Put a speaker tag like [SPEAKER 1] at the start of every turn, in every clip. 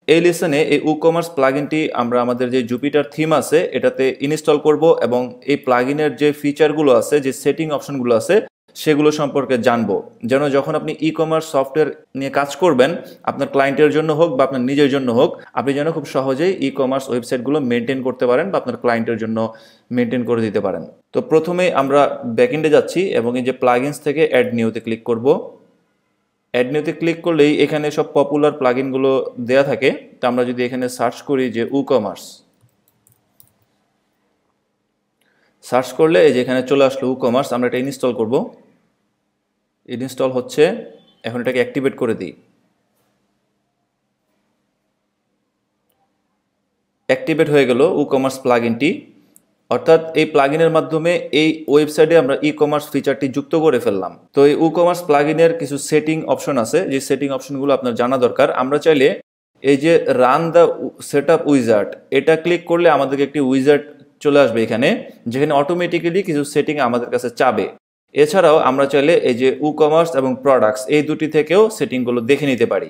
[SPEAKER 1] এই লেসনে এই WooCommerce প্লাগইনটি আমরা আমাদের যে জুপিটার থিম আছে এটাতে ইনস্টল করব এবং এই প্লাগইনের যে ফিচারগুলো আছে, যে সেটিং অপশনগুলো আছে সেগুলো সম্পর্কে জানবো, যেন যখন আপনি ই-কমার্স সফটওয়্যার নিয়ে কাজ করবেন, আপনার ক্লায়েন্টের জন্য হোক বা আপনার নিজের জন্য হোক, আপনি যেন খুব সহজেই ই-কমার্স ওয়েবসাইটগুলো মেনটেন করতে পারেন বা আপনার ক্লায়েন্টের জন্য মেনটেন করে দিতে পারেন। তো প্রথমেই আমরা ব্যাকএন্ডে যাচ্ছি এবং এই যে প্লাগইনস থেকে অ্যাড নিউতে ক্লিক করব। অ্যাড নিউতে ক্লিক করলেই এখানে সব পপুলার প্লাগইনগুলো দেয়া থাকে। তো আমরা যদি এখানে সার্চ করি যে WooCommerce, সার্চ করলে এই যে এখানে চলে আসলো WooCommerce, আমরা এটা ইনস্টল করব। ইনস্টল হচ্ছে, এখন এটাকে অ্যাক্টিভেট করে দিই। অ্যাক্টিভেট হয়ে গেল WooCommerce প্লাগইনটি, অর্থাৎ এই প্লাগইনের মাধ্যমে এই ওয়েবসাইটে আমরা ই-কমার্স ফিচারটি যুক্ত করে ফেললাম। তো এই WooCommerce প্লাগইনের কিছু সেটিং অপশন আছে, যে সেটিং অপশনগুলো আপনার জানা দরকার। আমরা চাইলে এই যে রান দ্য সেটআপ উইজার্ড, এটা ক্লিক করলে আমাদেরকে একটি উইজার্ড চলে আসবে এখানে, যেখানে অটোমেটিক্যালি কিছু সেটিং আমাদের কাছে চাবে। এছাড়াও আমরা চাইলে এই যে WooCommerce এবং প্রোডাক্টস, এই দুটি থেকেও সেটিংগুলো দেখে নিতে পারি।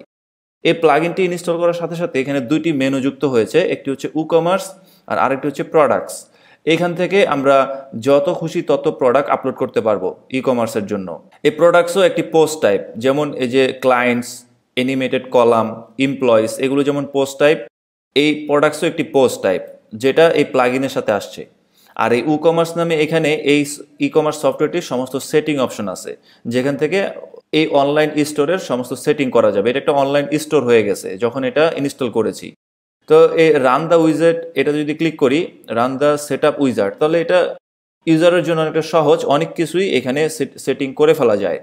[SPEAKER 1] এই প্লাগইনটি ইনস্টল করার সাথে সাথে এখানে দুইটি মেনু যুক্ত হয়েছে, একটি হচ্ছে WooCommerce আর আরেকটি হচ্ছে প্রোডাক্টস। এখান থেকে আমরা যত খুশি তত প্রোডাক্ট আপলোড করতে পারবো ই-কমার্সের জন্য। এই প্রোডাক্টসও একটি পোস্ট টাইপ, যেমন এই যে ক্লায়েন্টস, অ্যানিমেটেড কলাম, এমপ্লয়িজ, এগুলো যেমন পোস্ট টাইপ, এই প্রোডাক্টসও একটি পোস্ট টাইপ, যেটা এই প্লাগইনের সাথে আসছে। আর এই WooCommerce নামে এখানে এই ই-কমার্স সফটওয়্যারটির সমস্ত সেটিং অপশন আছে, যেখান থেকে এই অনলাইন স্টোরের সমস্ত সেটিং করা যাবে। এটা একটা অনলাইন স্টোর হয়ে গেছে যখন এটা ইনস্টল করেছি। তো এই রান দ্য উইজার্ড, এটা যদি ক্লিক করি, রান দ্য সেটআপ উইজার্ড, তাহলে এটা ইউজারের জন্য অনেকটা সহজ, অনেক কিছুই এখানে সেটিং করে ফেলা যায়।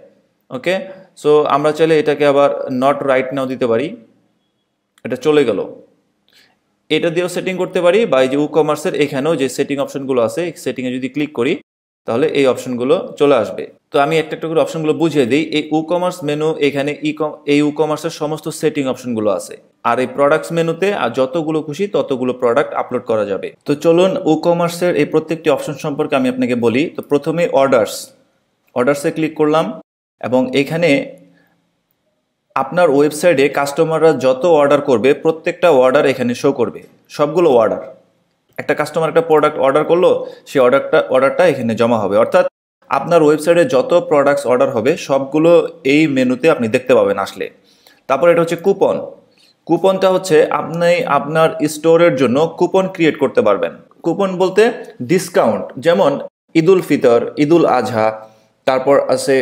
[SPEAKER 1] ওকে, সো আমরা চাইলে এটাকে আবার নট রাইট নাও দিতে পারি, এটা চলে গেল। এটা দিয়েও সেটিং করতে পারি, বা এই যে WooCommerceর এখানেও যে সেটিং অপশনগুলো আছে, সেটিংয়ে যদি ক্লিক করি তাহলে এই অপশনগুলো চলে আসবে। তো আমি একটা একটা করে অপশনগুলো বুঝিয়ে দিই। এই WooCommerce মেনু, এখানে এই WooCommerceের সমস্ত সেটিং অপশনগুলো আছে। আর এই প্রোডাক্টস মেনুতে আর যতগুলো খুশি ততগুলো প্রোডাক্ট আপলোড করা যাবে। তো চলুন WooCommerceের এই প্রত্যেকটি অপশন সম্পর্কে আমি আপনাকে বলি। তো প্রথমে অর্ডার্সে ক্লিক করলাম এবং এখানে আপনার ওয়েবসাইটে কাস্টমাররা যত অর্ডার করবে প্রত্যেকটা অর্ডার এখানে শো করবে, সবগুলো অর্ডার। একটা কাস্টমার একটা প্রোডাক্ট অর্ডার করলো, সেই অর্ডারটা এখানে জমা হবে। অর্থাৎ আপনার ওয়েবসাইটে যত প্রোডাক্টস অর্ডার হবে সবগুলো এই মেনুতে আপনি দেখতে পাবেন আসলে। তারপর এটা হচ্ছে কুপন। কুপনটা হচ্ছে আপনি আপনার স্টোরের জন্য কুপন ক্রিয়েট করতে পারবেন। কুপন বলতে ডিসকাউন্ট, যেমন ঈদুল ফিতর, ঈদুল আজহা, তারপর আছে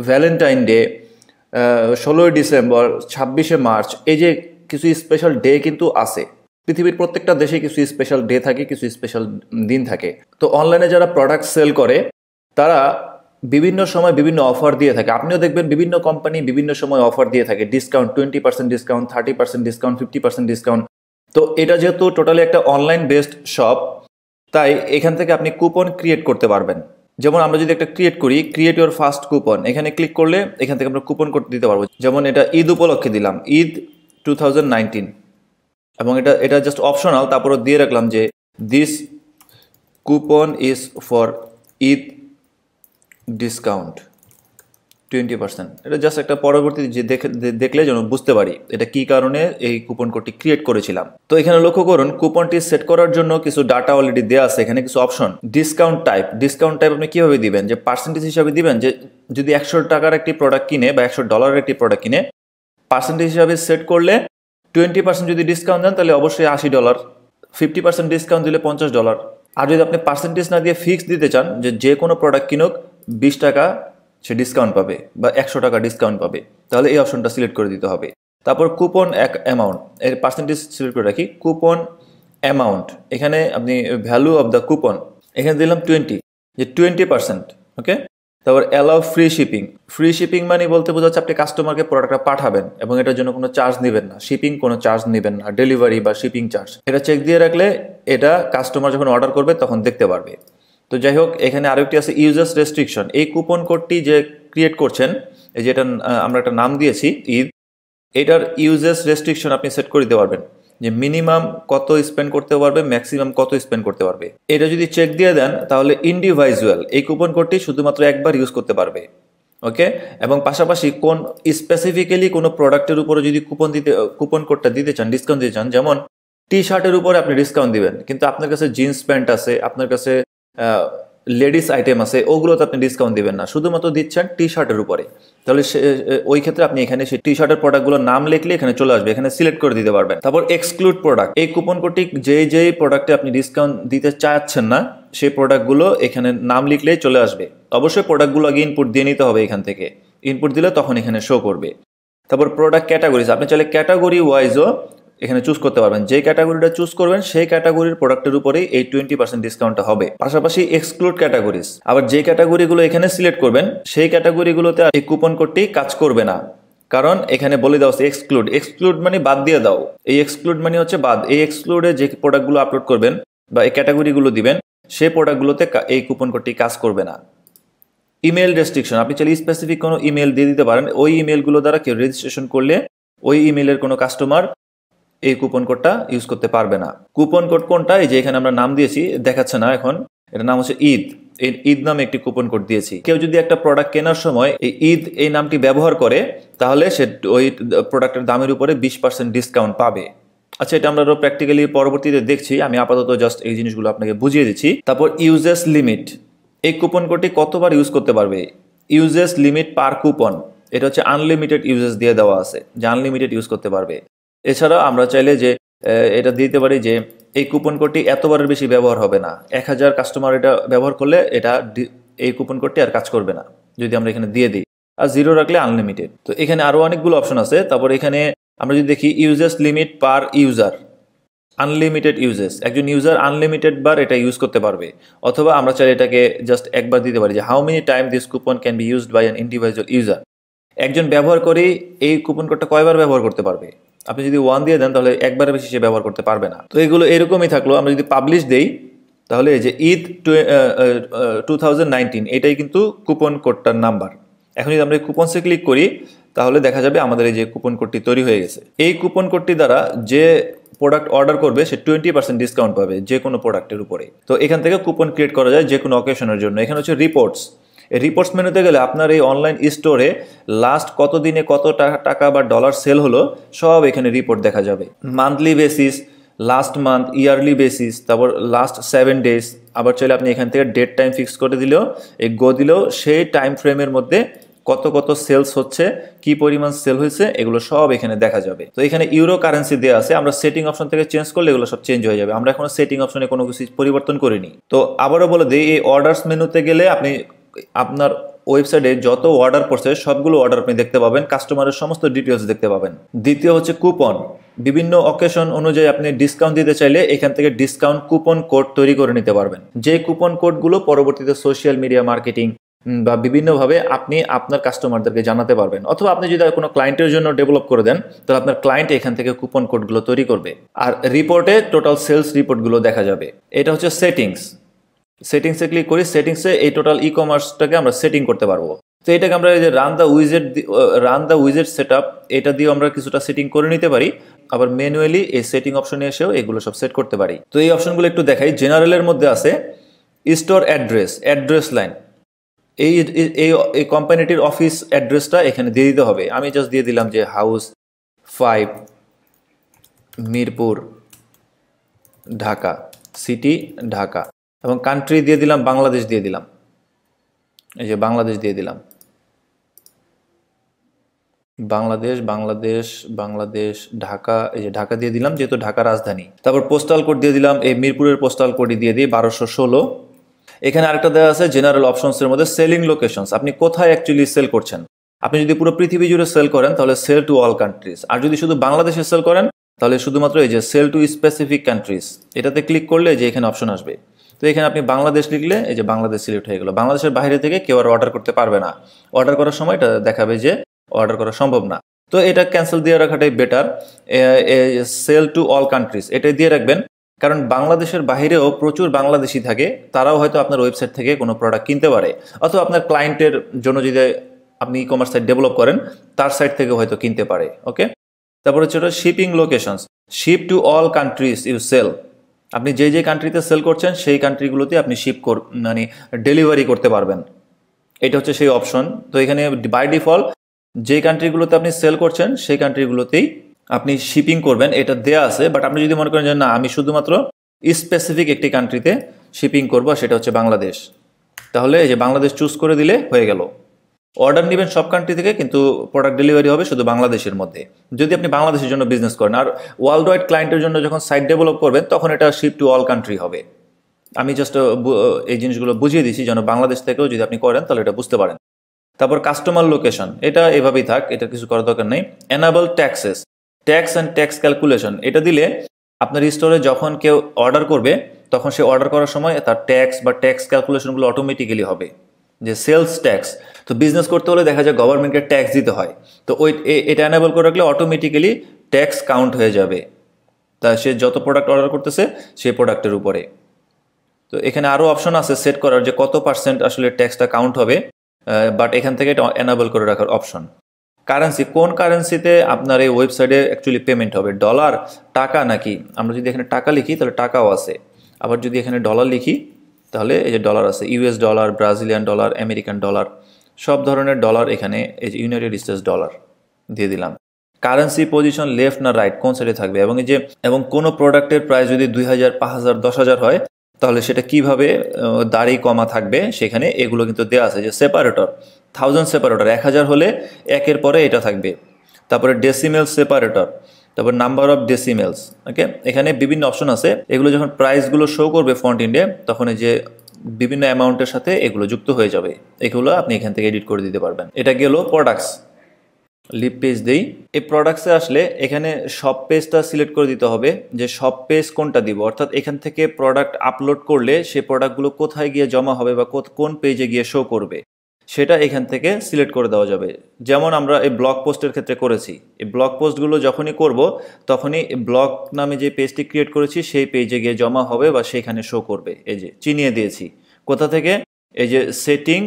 [SPEAKER 1] ভ্যালেন্টাইন ডে, 16ই ডিসেম্বর, 26শে মার্চ, এই যে কিছু স্পেশাল ডে কিন্তু আছে। পৃথিবীর প্রত্যেকটা দেশে কিছু স্পেশাল ডে থাকে, কিছু স্পেশাল দিন থাকে। তো অনলাইনে যারা প্রোডাক্ট সেল করে তারা বিভিন্ন সময় বিভিন্ন অফার দিয়ে থাকে। আপনিও দেখবেন বিভিন্ন কোম্পানি বিভিন্ন সময় অফার দিয়ে থাকে, ডিসকাউন্ট, 20% ডিসকাউন্ট, 30% ডিসকাউন্ট, 50% ডিসকাউন্ট। তো এটা যেহেতু টোটালি একটা অনলাইন বেসড শপ, তাই এখান থেকে আপনি কুপন ক্রিয়েট করতে পারবেন। যেমন আমরা যদি একটা ক্রিয়েট করি, ক্রিয়েট ইউর ফার্স্ট কুপন, এখানে ক্লিক করলে এখান থেকে আমরা কুপন করতে দিতে পারবো। যেমন এটা ঈদ উপলক্ষে দিলাম, ঈদ 2019, এবং এটা জাস্ট অপশনাল। তারপরে দিয়ে রাখলাম যে this coupon is for Eid discount 20%। এটা জাস্ট একটা পরবর্তী যে দেখলে যেন বুঝতে পারি এটা কি কারণে এই কুপন কোডটি ক্রিয়েট করেছিলাম। তো এখানে লক্ষ্য করুন, কুপনটি সেট করার জন্য কিছু ডাটা অলরেডি দেওয়া আছে, এখানে কিছু অপশন। ডিসকাউন্ট টাইপ আপনি কিভাবে দিবেন, যে পার্সেন্টেজ হিসাবে দিবেন, যে যদি 100 টাকার একটি প্রোডাক্ট কিনে বা $100 একটি প্রোডাক্ট কিনে, পার্সেন্টেজ হিসাবে সেট করলে 20% যদি ডিসকাউন্ট দেন তাহলে অবশ্যই $80, 50% ডিসকাউন্ট দিলে $50। আর যদি আপনি পার্সেন্টেজ না দিয়ে ফিক্স দিতে চান, যে কোনো প্রোডাক্ট কিনুক 20 টাকা সে ডিসকাউন্ট পাবে বা 100 টাকা ডিসকাউন্ট পাবে, তাহলে এই অপশনটা সিলেক্ট করে দিতে হবে। তারপর কুপন অ্যামাউন্ট, এর পার্সেন্টেজ সিলেক্ট করে রাখি। কুপন অ্যামাউন্ট, এখানে আপনি ভ্যালু অফ দ্য কুপন এখানে দিলাম 20, যে 20%। ওকে, তারপর অ্যালাউ ফ্রি শিপিং মানে বলতে বোঝাচ্ছে আপনি কাস্টমারকে প্রোডাক্টটা পাঠাবেন এবং এটার জন্য কোনো চার্জ নেবেন না, শিপিং কোনো চার্জ নেবেন না, ডেলিভারি বা শিপিং চার্জ। এটা চেক দিয়ে রাখলে এটা কাস্টমার যখন অর্ডার করবে তখন দেখতে পারবে। তো যাই হোক, এখানে আরেকটি আছে ইউজার্স রেস্ট্রিকশন। এই কুপন কোডটি যে ক্রিয়েট করছেন, এই যেটা আমরা একটা নাম দিয়েছি ঈদ, এটার ইউজার্স রেস্ট্রিকশন আপনি সেট করে দিতে পারবেন, যে মিনিমাম কত স্পেন্ড করতে পারবে, ম্যাক্সিমাম কত স্পেন্ড করতে পারবে। এটা যদি চেক দিয়ে দেন তাহলে ইন্ডিভিজুয়াল এই কুপন কোডটি শুধুমাত্র একবার ইউজ করতে পারবে। ওকে, এবং পাশাপাশি কোন স্পেসিফিক্যালি কোনো প্রোডাক্টের উপরে যদি কুপন কোডটা দিতে চান, ডিসকাউন্ট দিতে চান, যেমন টি শার্টের উপরে আপনি ডিসকাউন্ট দিবেন, কিন্তু আপনার কাছে জিন্স প্যান্ট আছে, আপনার কাছে লেডিস আইটেম আছে, ওগুলোতে আপনি ডিসকাউন্ট দিবেন না, শুধুমাত্র দিচ্ছেন টি শার্টের উপরে, তাহলে ওই ক্ষেত্রে আপনি এখানে সেই টি শার্টের প্রোডাক্টগুলোর নাম লিখলে এখানে চলে আসবে, এখানে সিলেক্ট করে দিতে পারবেন। তারপর এক্সক্লুড প্রোডাক্ট, এই কুপন কোডটি যেই প্রোডাক্টে আপনি ডিসকাউন্ট দিতে চাচ্ছেন না সেই প্রোডাক্টগুলো এখানে নাম লিখলেই চলে আসবে। অবশ্যই প্রোডাক্টগুলো আগে ইনপুট দিয়ে নিতে হবে, এখান থেকে ইনপুট দিলে তখন এখানে শো করবে। তারপর প্রোডাক্ট ক্যাটাগরিজ, আপনি চাইলে ক্যাটাগরি ওয়াইজও এখানে চুজ করতে পারবেন, যে ক্যাটাগরিটা চুজ করবেন সেই ক্যাটাগরির প্রোডাক্টের উপরেই এই 20% ডিসকাউন্টটা হবে। পাশাপাশি এক্সক্লুড ক্যাটাগরিজ, আবার যে ক্যাটাগরিগুলো এখানে সিলেক্ট করবেন সেই ক্যাটাগরিগুলোতে এই কুপন কোডটি কাজ করবে না, কারণ এখানে বলে দেওয়া আছে এক্সক্লুড। এক্সক্লুড মানে বাদ দিয়ে দাও, এই এক্সক্লুড মানে হচ্ছে বাদ। এই এক্সক্লুডে যে প্রোডাক্টগুলো আপলোড করবেন বা এই ক্যাটাগরিগুলো দিবেন সেই প্রোডাক্টগুলোতে এই কুপন কোডটি কাজ করবে না। ইমেল রেস্ট্রিকশন, আপনি চাইলে স্পেসিফিক কোনো ইমেল দিয়ে দিতে পারেন, ওই ইমেলগুলো দ্বারা কেউ রেজিস্ট্রেশন করলে ওই ইমেলের কোনো কাস্টমার এই কুপন কোডটা ইউজ করতে পারবে না। কুপন কোড কোনটা, এই যে এখানে আমরা নাম দিয়েছি, দেখাচ্ছে না এখন, এটার নাম হচ্ছে ঈদ। এই ঈদ নামে একটি কুপন কোড দিয়েছি। কেউ যদি একটা প্রোডাক্ট কেনার সময় এই ঈদ এই নামটি ব্যবহার করে তাহলে সে ওই প্রোডাক্টের দামের উপরে 20% ডিসকাউন্ট পাবে। আচ্ছা, এটা আমরা প্র্যাকটিক্যালি পরবর্তীতে দেখছি, আমি আপাতত জাস্ট এই জিনিসগুলো আপনাকে বুঝিয়ে দিচ্ছি। তারপর ইউজেস লিমিট, এই কুপন কোডটি কতবার ইউজ করতে পারবে। ইউজেস লিমিট পার কুপন, এটা হচ্ছে আনলিমিটেড ইউজেস দিয়ে দেওয়া আছে, যে আনলিমিটেড ইউজ করতে পারবে। এছাড়া আমরা চাইলে যে এটা দিতে পারি যে এই কুপন কোডটি এতবারের বেশি ব্যবহার হবে না, 1000 কাস্টমার এটা ব্যবহার করলে এটা এই কুপন কোডটি আর কাজ করবে না, যদি আমরা এখানে দিয়ে দিই। আর 0 রাখলে আনলিমিটেড। তো এখানে আরও অনেকগুলো অপশন আছে। তারপর এখানে আমরা যদি দেখি ইউজেস লিমিট পার ইউজার, আনলিমিটেড ইউজেস, একজন ইউজার আনলিমিটেড বার এটা ইউজ করতে পারবে। অথবা আমরা চাইলে এটাকে জাস্ট একবার দিতে পারি যে how many time this coupon can be used by an individual user, একজন ব্যবহার করে এই কুপন কোডটা কয়বার ব্যবহার করতে পারবে। আপনি যদি 1 দিয়ে দেন তাহলে একবারের বেশি সে ব্যবহার করতে পারবে না। তো এগুলো এরকমই থাকলো। আমরা যদি পাবলিশ দেই তাহলে এই যে ঈদ 2019 এটাই কিন্তু কুপন কোডটার নাম্বার। এখন যদি আমরা এই কুপনসে ক্লিক করি তাহলে দেখা যাবে আমাদের এই যে কুপন কোডটি তৈরি হয়ে গেছে। এই কুপন কোডটি দ্বারা যে প্রোডাক্ট অর্ডার করবে সে 20% ডিসকাউন্ট পাবে যে কোনো প্রোডাক্টের উপরে। তো এখান থেকে কুপন ক্রিয়েট করা যায় যে কোনো অকেশনের জন্য। এখানে হচ্ছে রিপোর্টস, এই রিপোর্টস মেনুতে গেলে আপনার এই অনলাইন স্টোরে লাস্ট কত দিনে কত টাকা বা ডলার সেল হলো সব এখানে রিপোর্ট দেখা যাবে। Monthly basis, last month, yearly basis, তারপর লাস্ট 7 ডেজ। আবার চাইলে আপনি এখান থেকে ডেট টাইম ফিক্স করে দিলেও, এই গো দিলেও সেই টাইম ফ্রেমের মধ্যে কত সেলস হচ্ছে, কি পরিমাণ সেল হয়েছে, এগুলো সব এখানে দেখা যাবে। তো এখানে ইউরো কারেন্সি দেওয়া আছে, আমরা সেটিং অপশন থেকে চেঞ্জ করলে এগুলো সব চেঞ্জ হয়ে যাবে। আমরা এখন সেটিং অপশনে কোনো কিছু পরিবর্তন করিনি। তো আবারও বলে দিই, এই অর্ডার্স মেনুতে গেলে আপনি আপনার ওয়েবসাইটে যত অর্ডার পড়ছে সবগুলো অর্ডার আপনি দেখতে পাবেন, কাস্টমারের সমস্ত ডিটেলস দেখতে পাবেন। দ্বিতীয় হচ্ছে কুপন, বিভিন্ন অকেশন অনুযায়ী আপনি ডিসকাউন্ট দিতে চাইলে এখান থেকে ডিসকাউন্ট কুপন কোড তৈরি করে নিতে পারবেন। যে কুপন কোডগুলো পরবর্তীতে সোশ্যাল মিডিয়া মার্কেটিং বা বিভিন্নভাবে আপনি আপনার কাস্টমারদেরকে জানাতে পারবেন। অথবা আপনি যদি কোনো ক্লায়েন্টের জন্য ডেভেলপ করে দেন তাহলে আপনার ক্লায়েন্ট এখান থেকে কুপন কোডগুলো তৈরি করবে। আর রিপোর্টে টোটাল সেলস রিপোর্টগুলো দেখা যাবে। এটা হচ্ছে সেটিংস। সেটিংসে ক্লিক করি, সেটিংসে এই টোটাল ই কমার্সটাকে আমরা সেটিং করতে পারবো। তো এটাকে আমরা এই যে রান দ্য উইজেট সেট আপ, এটা দিয়ে আমরা কিছুটা সেটিং করে নিতে পারি। আবার ম্যানুয়ালি এই সেটিং অপশনে এসেও এগুলো সব সেট করতে পারি। তো এই অপশনগুলো একটু দেখাই। জেনারেলের মধ্যে আছে স্টোর অ্যাড্রেস লাইন, এই কোম্পানিটির অফিস অ্যাড্রেসটা এখানে দিয়ে দিতে হবে। আমি জাস্ট দিয়ে দিলাম যে হাউস 5 মিরপুর ঢাকা, সিটি ঢাকা, এবং কান্ট্রি দিয়ে দিলাম বাংলাদেশ দিয়ে দিলাম, এই যে বাংলাদেশ দিয়ে দিলাম, বাংলাদেশ ঢাকা, এই যে ঢাকা দিয়ে দিলাম যেহেতু ঢাকা রাজধানী। তারপর পোস্টাল কোড দিয়ে দিলাম, এই মিরপুরের পোস্টাল কোডই দিয়ে দিই 1216। এখানে আরেকটা দেওয়া আছে জেনারেল অপশনসের মধ্যে সেলিং লোকেশনস, আপনি কোথায় অ্যাকচুয়ালি সেল করছেন। আপনি যদি পুরো পৃথিবী জুড়ে সেল করেন তাহলে সেল টু অল কান্ট্রিজ, আর যদি শুধু বাংলাদেশে সেল করেন তাহলে শুধুমাত্র এই যে সেল টু স্পেসিফিক কান্ট্রিজ, এটাতে ক্লিক করলে যে এখানে অপশন আসবে। তো এখানে আপনি বাংলাদেশ লিখলে এই যে বাংলাদেশ সিলেক্ট হয়ে গেল। বাংলাদেশের বাইরে থেকে কেউ আর অর্ডার করতে পারবে না, অর্ডার করার সময় এটা দেখাবে যে অর্ডার করা সম্ভব না। তো এটা ক্যান্সেল দিয়ে রাখাটাই better. Sell to all countries এটাই দিয়ে রাখবেন, কারণ বাংলাদেশের বাইরেও প্রচুর বাংলাদেশি থাকে, তারাও হয়তো আপনার ওয়েবসাইট থেকে কোনো প্রোডাক্ট কিনতে পারে, অথবা আপনার ক্লায়েন্টের জন্য যদি আপনি ই কমার্স সাইট ডেভেলপ করেন তার সাইট থেকে হয়তো কিনতে পারে। ওকে, তারপরে হচ্ছে ওটা shipping locations, ship to all countries you sell, আপনি যে কান্ট্রিতে সেল করছেন সেই কান্ট্রিগুলোতে আপনি মানে ডেলিভারি করতে পারবেন। এটা হচ্ছে সেই অপশন। তো এখানে বাই ডিফল্ট যে কান্ট্রিগুলোতে আপনি সেল করছেন সেই কান্ট্রিগুলোতেই আপনি শিপিং করবেন, এটা দেয়া আছে। বাট আপনি যদি মনে করেন যে না আমি শুধুমাত্র স্পেসিফিক একটি কান্ট্রিতে শিপিং করবো, সেটা হচ্ছে বাংলাদেশ, তাহলে এই যে বাংলাদেশ চুজ করে দিলে হয়ে গেল। অর্ডার নেবেন সব কান্ট্রি থেকে, কিন্তু প্রোডাক্ট ডেলিভারি হবে শুধু বাংলাদেশের মধ্যে, যদি আপনি বাংলাদেশের জন্য বিজনেস করেন। আর ওয়ার্ল্ড ওয়াইড ক্লায়েন্টের জন্য যখন সাইট ডেভেলপ করবেন তখন এটা শিপ টু অল কান্ট্রি হবে। আমি জাস্ট এই জিনিসগুলো বুঝিয়ে দিচ্ছি যেন বাংলাদেশ থেকেও যদি আপনি করেন তাহলে এটা বুঝতে পারেন। তারপর কাস্টমার লোকেশন, এটা এভাবেই থাক, এটা কিছু করার দরকার নেই। Enable taxes, tax and tax calculation, এটা দিলে আপনার স্টোরে যখন কেউ অর্ডার করবে তখন সে অর্ডার করার সময় তার ট্যাক্স বা ট্যাক্স ক্যালকুলেশনগুলো অটোমেটিক্যালি হবে। যে সেলস ট্যাক্স, তো বিজনেস করতে হলে দেখা যায় গভর্নমেন্টকে ট্যাক্স দিতে হয়, তো এটা এনাবল করে রাখলে অটোমেটিক্যালি ট্যাক্স কাউন্ট হয়ে যাবে তা সে যত প্রোডাক্ট অর্ডার করতেছে সেই প্রোডাক্টের উপরে। তো এখানে আরও অপশন আছে সেট করার যে কত পার্সেন্ট আসলে ট্যাক্সটা কাউন্ট হবে, বাট এখান থেকে এটা এনাবল করে রাখার অপশন। কারেন্সি, কোন কারেন্সিতে আপনার এই ওয়েবসাইটে অ্যাকচুয়ালি পেমেন্ট হবে, ডলার, টাকা নাকি? আমরা যদি এখানে টাকা লিখি তাহলে টাকাও আছে, আবার যদি এখানে ডলার লিখি তাহলে এই যে ডলার আছে, US dollar, Brazilian dollar, American dollar, সব ধরনের ডলার এখানে, এই যে ইউনাইটেড স্টেটস ডলার দিয়ে দিলাম। কারেন্সি পজিশন লেফট না রাইট কোন সাইডে থাকবে, এবং কোনো প্রোডাক্টের প্রাইস যদি 2000, 5000, 10,000 হয় তাহলে সেটা কিভাবে দাঁড়ি কমা থাকবে সেখানে এগুলো কিন্তু দেওয়া আছে। যে সেপারেটর 1000 সেপারেটর, 1000 হলে একের পরে এটা থাকবে। তারপরে ডেসিমেল সেপারেটর, তারপর নাম্বার অফ ডেসিমেলস, ওকে। এখানে বিভিন্ন অপশন আছে, এগুলো যখন প্রাইসগুলো শো করবে ফ্রন্ট এন্ডে তখন এই যে বিভিন্ন অ্যামাউন্টের সাথে এগুলো যুক্ত হয়ে যাবে, এগুলো আপনি এখান থেকে এডিট করে দিতে পারবেন। এটা গেল প্রোডাক্টস। লিভ পেজ দেই। এই প্রোডাক্টসে আসলে এখানে সব পেজটা সিলেক্ট করে দিতে হবে যে সব পেজ কোনটা দিব, অর্থাৎ এখান থেকে প্রোডাক্ট আপলোড করলে সেই প্রোডাক্টগুলো কোথায় গিয়ে জমা হবে বা কোন পেজে গিয়ে শো করবে সেটা এখান থেকে সিলেক্ট করে দেওয়া যাবে। যেমন আমরা এই ব্লগ পোস্টের ক্ষেত্রে করেছি, এই ব্লগ পোস্টগুলো যখনই করব তখনই ব্লগ নামে যে পেজটি ক্রিয়েট করেছি সেই পেজে গিয়ে জমা হবে বা সেইখানে শো করবে। এই যে চিনিয়ে দিয়েছি কোথা থেকে, এই যে সেটিং,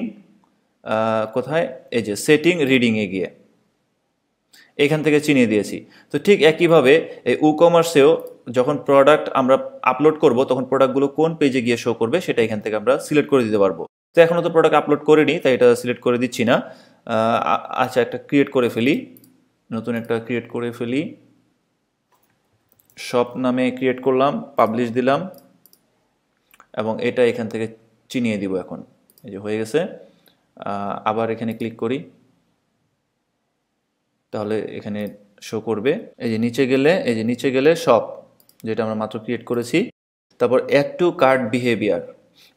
[SPEAKER 1] কোথায়, এই যে সেটিং রিডিংয়ে গিয়ে এখান থেকে চিনিয়ে দিয়েছি। তো ঠিক একইভাবে এই কমার্সেও যখন প্রোডাক্ট আমরা আপলোড করব তখন প্রোডাক্টগুলো কোন পেজে গিয়ে শো করবে সেটা এখান থেকে আমরা সিলেক্ট করে দিতে পারবো। তো এখনও তো প্রোডাক্ট আপলোড করিনি তাই এটা সিলেক্ট করে দিচ্ছি না। আচ্ছা, একটা ক্রিয়েট করে ফেলি, নতুন একটা ক্রিয়েট করে ফেলি, শপ নামে ক্রিয়েট করলাম, পাবলিশ দিলাম এবং এটা এখান থেকে চিনিয়ে দিব। এখন এই যে হয়ে গেছে। আবার এখানে ক্লিক করি তাহলে এখানে শো করবে। এই যে নিচে গেলে শপ যেটা আমরা মাত্র ক্রিয়েট করেছি, তারপর অ্যাড টু কার্ট বিহেভিয়ার,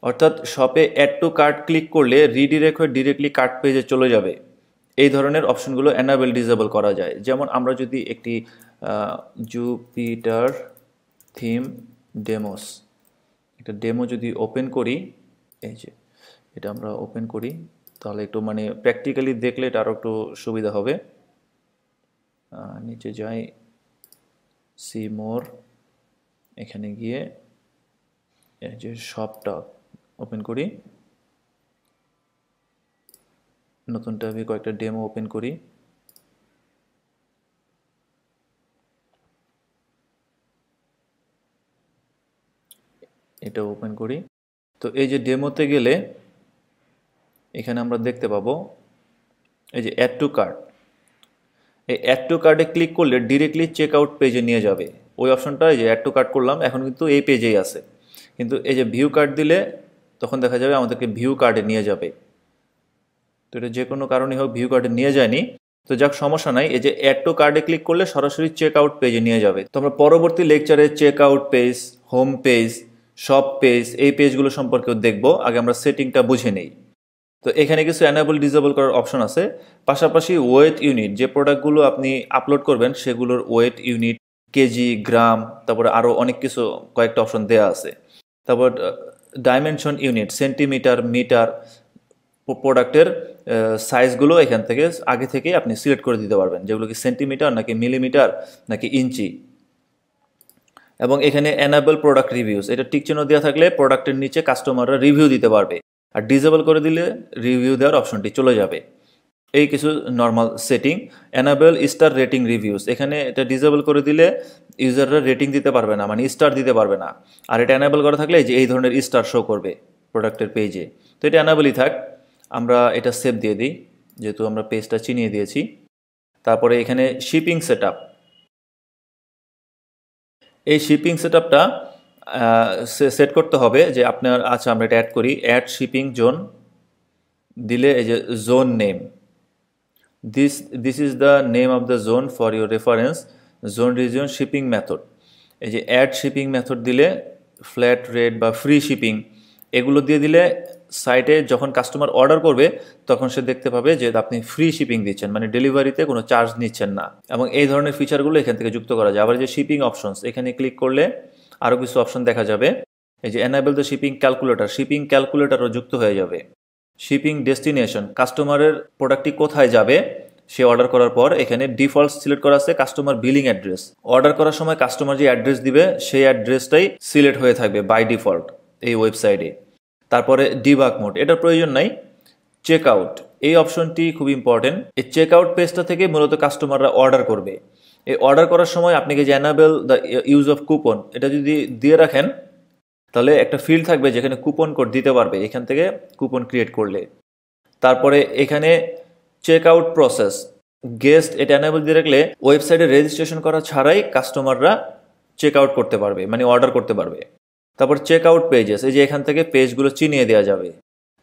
[SPEAKER 1] অর্থাৎ শপে অ্যাড টু কার্ট ক্লিক করলে রিডিরেক্ট হয়ে ডিরেক্টলি কার্ট পেজে চলে যাবে। এই ধরনের অপশনগুলো এনাবেল ডিসেবল করা যায়। যেমন আমরা যদি একটি জুপিটার থিম ডেমোস, একটা ডেমো যদি ওপেন করি, এই যে এটা আমরা ওপেন করি তাহলে একটু মানে প্র্যাকটিক্যালি দেখলে এটা আরও একটু সুবিধা হবে। নিচে যাই, সি মোর, এখানে গিয়ে এই যে শপটা ওপেন করি, নতুন ট্যাবে কয়েকটা ডেমো ওপেন করি, এটা ওপেন করি। তো এই যে ডেমোতে গেলে এখানে আমরা দেখতে পাবো এই যে অ্যাড টু কার্ট, এই অ্যাড টু কার্টে ক্লিক করলে ডিরেক্টলি চেক আউট পেজে নিয়ে যাবে। ওই অপশনটা এই যে অ্যাড টু কার্ট করলাম, এখন কিন্তু এই পেজেই আছে, কিন্তু এই যে ভিউ কার্ট দিলে তখন দেখা যাবে আমাদেরকে ভিউ কার্ডে নিয়ে যাবে। তো এটা যে কোনো কারণেই হোক ভিউ কার্ডে নিয়ে যায়নি, তো যাক সমস্যা নাই। এই যে অ্যাড টু কার্ডে ক্লিক করলে সরাসরি চেক আউট পেজে নিয়ে যাবে। তো আমরা পরবর্তী লেকচারে check out page, home page, shop page, এই পেজগুলো সম্পর্কেও দেখবো। আগে আমরা সেটিংটা বুঝে নেই। তো এখানে কিছু অ্যানাবল ডিসেবল করার অপশন আছে, পাশাপাশি ওয়েট ইউনিট, যে প্রোডাক্টগুলো আপনি আপলোড করবেন সেগুলোর ওয়েট ইউনিট, কেজি, গ্রাম, তারপরে আরও অনেক কিছু কয়েকটা অপশন দেওয়া আছে। তারপর ডাইমেনশন ইউনিট, সেন্টিমিটার, মিটার, প্রোডাক্টের সাইজগুলো এখান থেকে আগে থেকেই আপনি সিলেক্ট করে দিতে পারবেন, যেগুলো কি সেন্টিমিটার নাকি মিলিমিটার নাকি ইঞ্চি। এবং এখানে এনাবেল প্রোডাক্ট রিভিউস, এটা টিক চিহ্ন দেওয়া থাকলে প্রোডাক্টের নিচে কাস্টমাররা রিভিউ দিতে পারবে, আর ডিসেবল করে দিলে রিভিউ দেওয়ার অপশনটি চলে যাবে। এই কিছু normal setting. Enable star rating reviews, এখানে এটা ডিসেবল করে দিলে ইউজাররা রেটিং দিতে পারবে না, মানে স্টার দিতে পারবে না। আর এটা এনাবেল করা থাকলে যে এই ধরনের স্টার শো করবে প্রোডাক্টের পেজে, তো এটা এনাবেলই থাক। আমরা এটা সেভ দিয়ে দিই, যেহেতু আমরা পেজটা চিনিয়ে দিয়েছি। তারপরে এখানে শিপিং সেটআপ, এই শিপিং সেটআপটা সেট করতে হবে যে আপনার, আচ্ছা আমরা এটা অ্যাড করি, অ্যাড শিপিং জোন দিলে এই যে zone name, this is the name of the zone for your reference, zone region shipping method. এই যে অ্যাড শিপিং মেথড দিলে ফ্ল্যাট রেট বা ফ্রি শিপিং এগুলো দিয়ে দিলে সাইটে যখন কাস্টমার অর্ডার করবে তখন সে দেখতে পাবে যে আপনি ফ্রি শিপিং দিচ্ছেন, মানে ডেলিভারিতে কোনো চার্জ নিচ্ছেন না। এবং এই ধরনের ফিচারগুলো এখান থেকে যুক্ত করা যায়। আবার যে শিপিং অপশনস, এখানে ক্লিক করলে আরও কিছু অপশন দেখা যাবে। এই যে enable the shipping calculator, shipping ক্যালকুলেটরও যুক্ত হয়ে যাবে। শিপিং ডেস্টিনেশন, কাস্টমারের প্রোডাক্টটি কোথায় যাবে সে অর্ডার করার পর এখানে ডিফল্ট সিলেক্ট করা আছে কাস্টমার বিলিং অ্যাড্রেস। অর্ডার করার সময় কাস্টমার যে অ্যাড্রেস দিবে সেই অ্যাড্রেসটাই সিলেক্ট হয়ে থাকবে বাই ডিফল্ট এই ওয়েবসাইটে। তারপরে ডিবাগ মোড, এটার প্রয়োজন নাই। চেক আউট, এই অপশনটি খুব ইম্পর্টেন্ট। এই চেক আউট পেজটা থেকে মূলত কাস্টমাররা অর্ডার করবে। এই অর্ডার করার সময় আপনি যে enable the use of coupon, এটা যদি দিয়ে রাখেন তাহলে একটা ফিল্ড থাকবে যেখানে কুপন কোড দিতে পারবে এখান থেকে কুপন ক্রিয়েট করলে। তারপরে এখানে চেক আউট প্রসেস, গেস্ট, এটা এনাবেল দিয়ে রাখলে ওয়েবসাইটে রেজিস্ট্রেশন করা ছাড়াই কাস্টমাররা চেক আউট করতে পারবে, মানে অর্ডার করতে পারবে। তারপর চেক আউট পেজেস, এই যে এখান থেকে পেজগুলো চিনিয়ে দেওয়া যাবে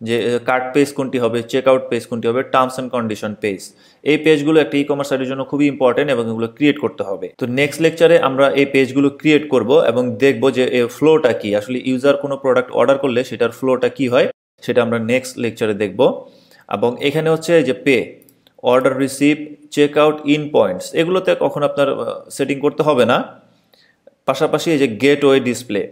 [SPEAKER 1] যে কার্ট পেজ কোনটি হবে, চেক আউট পেজ কোনটি হবে, টার্মস অ্যান্ড কন্ডিশন পেজ। এই পেজগুলো একটা ই কমার্স সাইটের জন্য খুবই ইম্পর্টেন্ট এবং এগুলো ক্রিয়েট করতে হবে। তো নেক্সট লেকচারে আমরা এই পেজগুলো ক্রিয়েট করব এবং দেখব যে এই ফ্লোটা কি, আসলে ইউজার কোনো প্রোডাক্ট অর্ডার করলে সেটার ফ্লোটা কি হয় সেটা আমরা নেক্সট লেকচারে দেখব। এবং এখানে হচ্ছে যে pay, order receive, check out, in points, এগুলোতে কখন আপনার সেটিং করতে হবে না। পাশাপাশি এই যে গেটওয়ে ডিসপ্লে,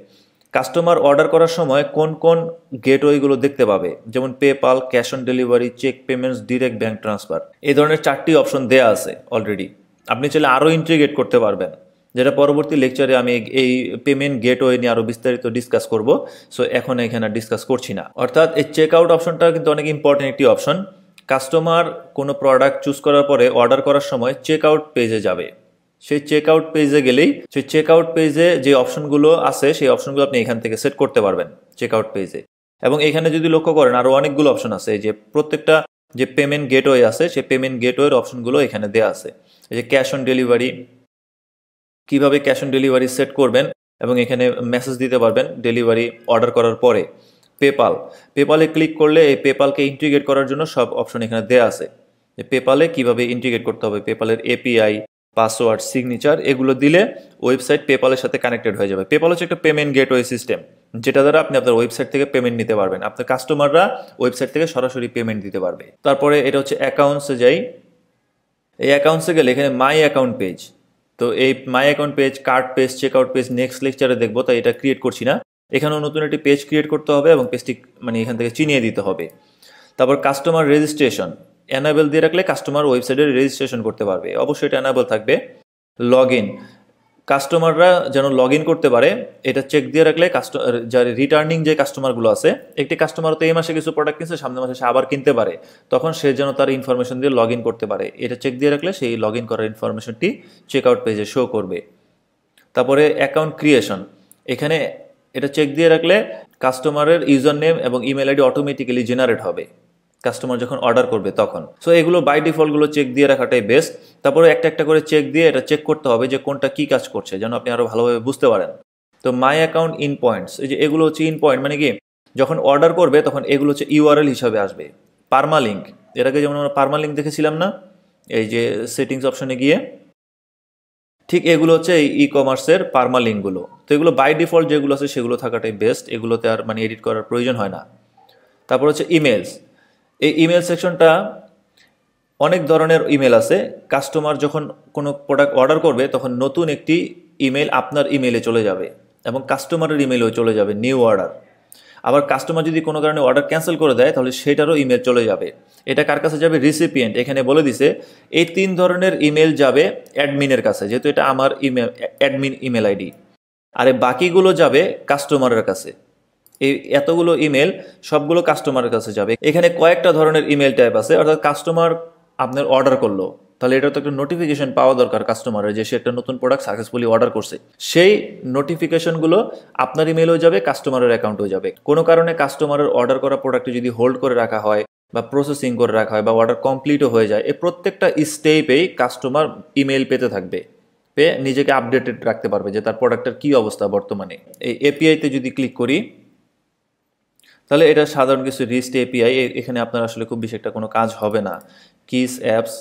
[SPEAKER 1] কাস্টমার অর্ডার করার সময় কোন কোন গেটওয়েগুলো দেখতে পাবে, যেমন PayPal, cash on delivery, check payments, direct bank transfer, এই ধরনের 4টি অপশন দেয়া আছে অলরেডি। আপনি চাইলে আরও ইন্টিগ্রেট করতে পারবেন, যেটা পরবর্তী লেকচারে আমি এই পেমেন্ট গেটওয়ে নিয়ে আরও বিস্তারিত ডিসকাস করব। সো এখন এখানে ডিসকাস করছি না। অর্থাৎ এই চেক আউট অপশনটা কিন্তু অনেক ইম্পর্টেন্ট একটি অপশন। কাস্টমার কোনো প্রোডাক্ট চুজ করার পরে অর্ডার করার সময় চেক আউট পেজে যাবে, সেই চেক আউট পেজে গেলেই সেই চেক আউট পেজে যে অপশনগুলো আছে সেই অপশনগুলো আপনি এখান থেকে সেট করতে পারবেন চেক আউট পেজে। এবং এখানে যদি লক্ষ্য করেন আরও অনেকগুলো অপশন আছে, যে প্রত্যেকটা যে পেমেন্ট গেটওয়ে আছে সেই পেমেন্ট গেটওয়ের অপশনগুলো এখানে দেওয়া আছে। এই যে ক্যাশ অন ডেলিভারি, কীভাবে ক্যাশ অন ডেলিভারি সেট করবেন এবং এখানে মেসেজ দিতে পারবেন ডেলিভারি অর্ডার করার পরে। পেপাল, পেপালে ক্লিক করলে এই পেপালকে ইন্টিগ্রেট করার জন্য সব অপশন এখানে দেওয়া আছে, যে পেপালে কীভাবে ইন্টিগ্রেট করতে হবে, পেপালের এপিআই, পাসওয়ার্ড, সিগনেচার, এগুলো দিলে ওয়েবসাইট পেপালের সাথে কানেক্টেড হয়ে যাবে। পেপাল হচ্ছে একটা পেমেন্ট গেটওয়ে সিস্টেম, যেটা দ্বারা আপনি আপনার ওয়েবসাইট থেকে পেমেন্ট নিতে পারবেন, আপনার কাস্টমাররা ওয়েবসাইট থেকে সরাসরি পেমেন্ট দিতে পারবে। তারপরে এটা হচ্ছে অ্যাকাউন্টসে যাই। এই অ্যাকাউন্টসে গেলে এখানে মাই অ্যাকাউন্ট পেজ, তো এই my account page, card page, check out page next লেকচারে দেখবো, তাই এটা ক্রিয়েট করছি না। এখানেও নতুন একটি পেজ ক্রিয়েট করতে হবে এবং পেজটি মানে এখান থেকে চিনিয়ে দিতে হবে। তারপর কাস্টমার রেজিস্ট্রেশন, এনাবেল দিয়ে রাখলে কাস্টমার ওয়েবসাইটে রেজিস্ট্রেশন করতে পারবে, অবশ্যই এটা এনাবেল থাকবে। লগ ইন, কাস্টমাররা যেন লগ ইন করতে পারে এটা চেক দিয়ে রাখলে যার রিটার্নিং যে কাস্টমারগুলো আছে, একটি কাস্টমার তো এই মাসে কিছু প্রোডাক্ট কিনছে, সামনের মাসে সে আবার কিনতে পারে, তখন সে যেন তার ইনফরমেশন দিয়ে লগ ইন করতে পারে, এটা চেক দিয়ে রাখলে সেই লগ ইন করার ইনফরমেশনটি চেক আউট পেজে শো করবে। তারপরে অ্যাকাউন্ট ক্রিয়েশন, এখানে এটা চেক দিয়ে রাখলে কাস্টমারের ইউজার নেম এবং ইমেল আইডি অটোমেটিক্যালি জেনারেট হবে কাস্টমার যখন অর্ডার করবে তখন। সো এগুলো বাই ডিফল্টগুলো চেক দিয়ে রাখাটাই বেস্ট। তারপরে একটা একটা করে চেক দিয়ে এটা চেক করতে হবে যে কোনটা কী কাজ করছে, যেন আপনি আরও ভালোভাবে বুঝতে পারেন। তো মাই অ্যাকাউন্ট ইন পয়েন্টস, এই যে এগুলো হচ্ছে ইন পয়েন্ট, মানে কি যখন অর্ডার করবে তখন এগুলো হচ্ছে ইউআরএল হিসাবে আসবে। পারমালিঙ্ক, এর আগে যেমন আমরা পারমালিঙ্ক দেখেছিলাম না এই যে সেটিংস অপশনে গিয়ে, ঠিক এগুলো হচ্ছে এই ই কমার্সের পারমালিঙ্কগুলো। তো এগুলো বাই ডিফল্ট যেগুলো আছে সেগুলো থাকাটাই বেস্ট, এগুলোতে আর মানে এডিট করার প্রয়োজন হয় না। তারপর হচ্ছে ইমেলস, এই ইমেল সেকশনটা অনেক ধরনের ইমেল আছে। কাস্টমার যখন কোনো প্রোডাক্ট অর্ডার করবে তখন নতুন একটি ইমেল আপনার ইমেলে চলে যাবে এবং কাস্টমারের ইমেলেও চলে যাবে নিউ অর্ডার। আবার কাস্টমার যদি কোনো কারণে অর্ডার ক্যান্সেল করে দেয় তাহলে সেটারও ইমেল চলে যাবে। এটা কার কাছে যাবে? রিসিপিয়েন্ট। এখানে বলে দিছে এই 3 ধরনের ইমেল যাবে অ্যাডমিনের কাছে, যেহেতু এটা আমার ইমেল, অ্যাডমিন ইমেল আইডি। আর বাকিগুলো যাবে কাস্টমারের কাছে। এই এতগুলো ইমেল সবগুলো কাস্টমারের কাছে যাবে। এখানে কয়েকটা ধরনের ইমেল টাইপ আছে, অর্থাৎ কাস্টমার আপনার অর্ডার করলো, তাহলে এটা তো একটা নোটিফিকেশন পাওয়া দরকার কাস্টমারের যে সে একটা নতুন প্রোডাক্ট সাকসেসফুলি অর্ডার করছে। সেই নোটিফিকেশনগুলো আপনার ইমেলেও যাবে, কাস্টমারের অ্যাকাউন্টেও যাবে। কোনো কারণে কাস্টমারের অর্ডার করা প্রোডাক্টটি যদি হোল্ড করে রাখা হয় বা প্রসেসিং করে রাখা হয় বা অর্ডার কমপ্লিটও হয়ে যায়, এই প্রত্যেকটা স্টেপেই কাস্টমার ইমেল পেতে থাকবে, পেয়ে নিজেকে আপডেটেড রাখতে পারবে যে তার প্রোডাক্টের কী অবস্থা বর্তমানে। এই এপিআইতে যদি ক্লিক করি তাহলে এটা সাধারণ কিছু রিস্ট এপিআই, এখানে আপনার আসলে খুব বেশি একটা কোনো কাজ হবে না। কিস অ্যাপস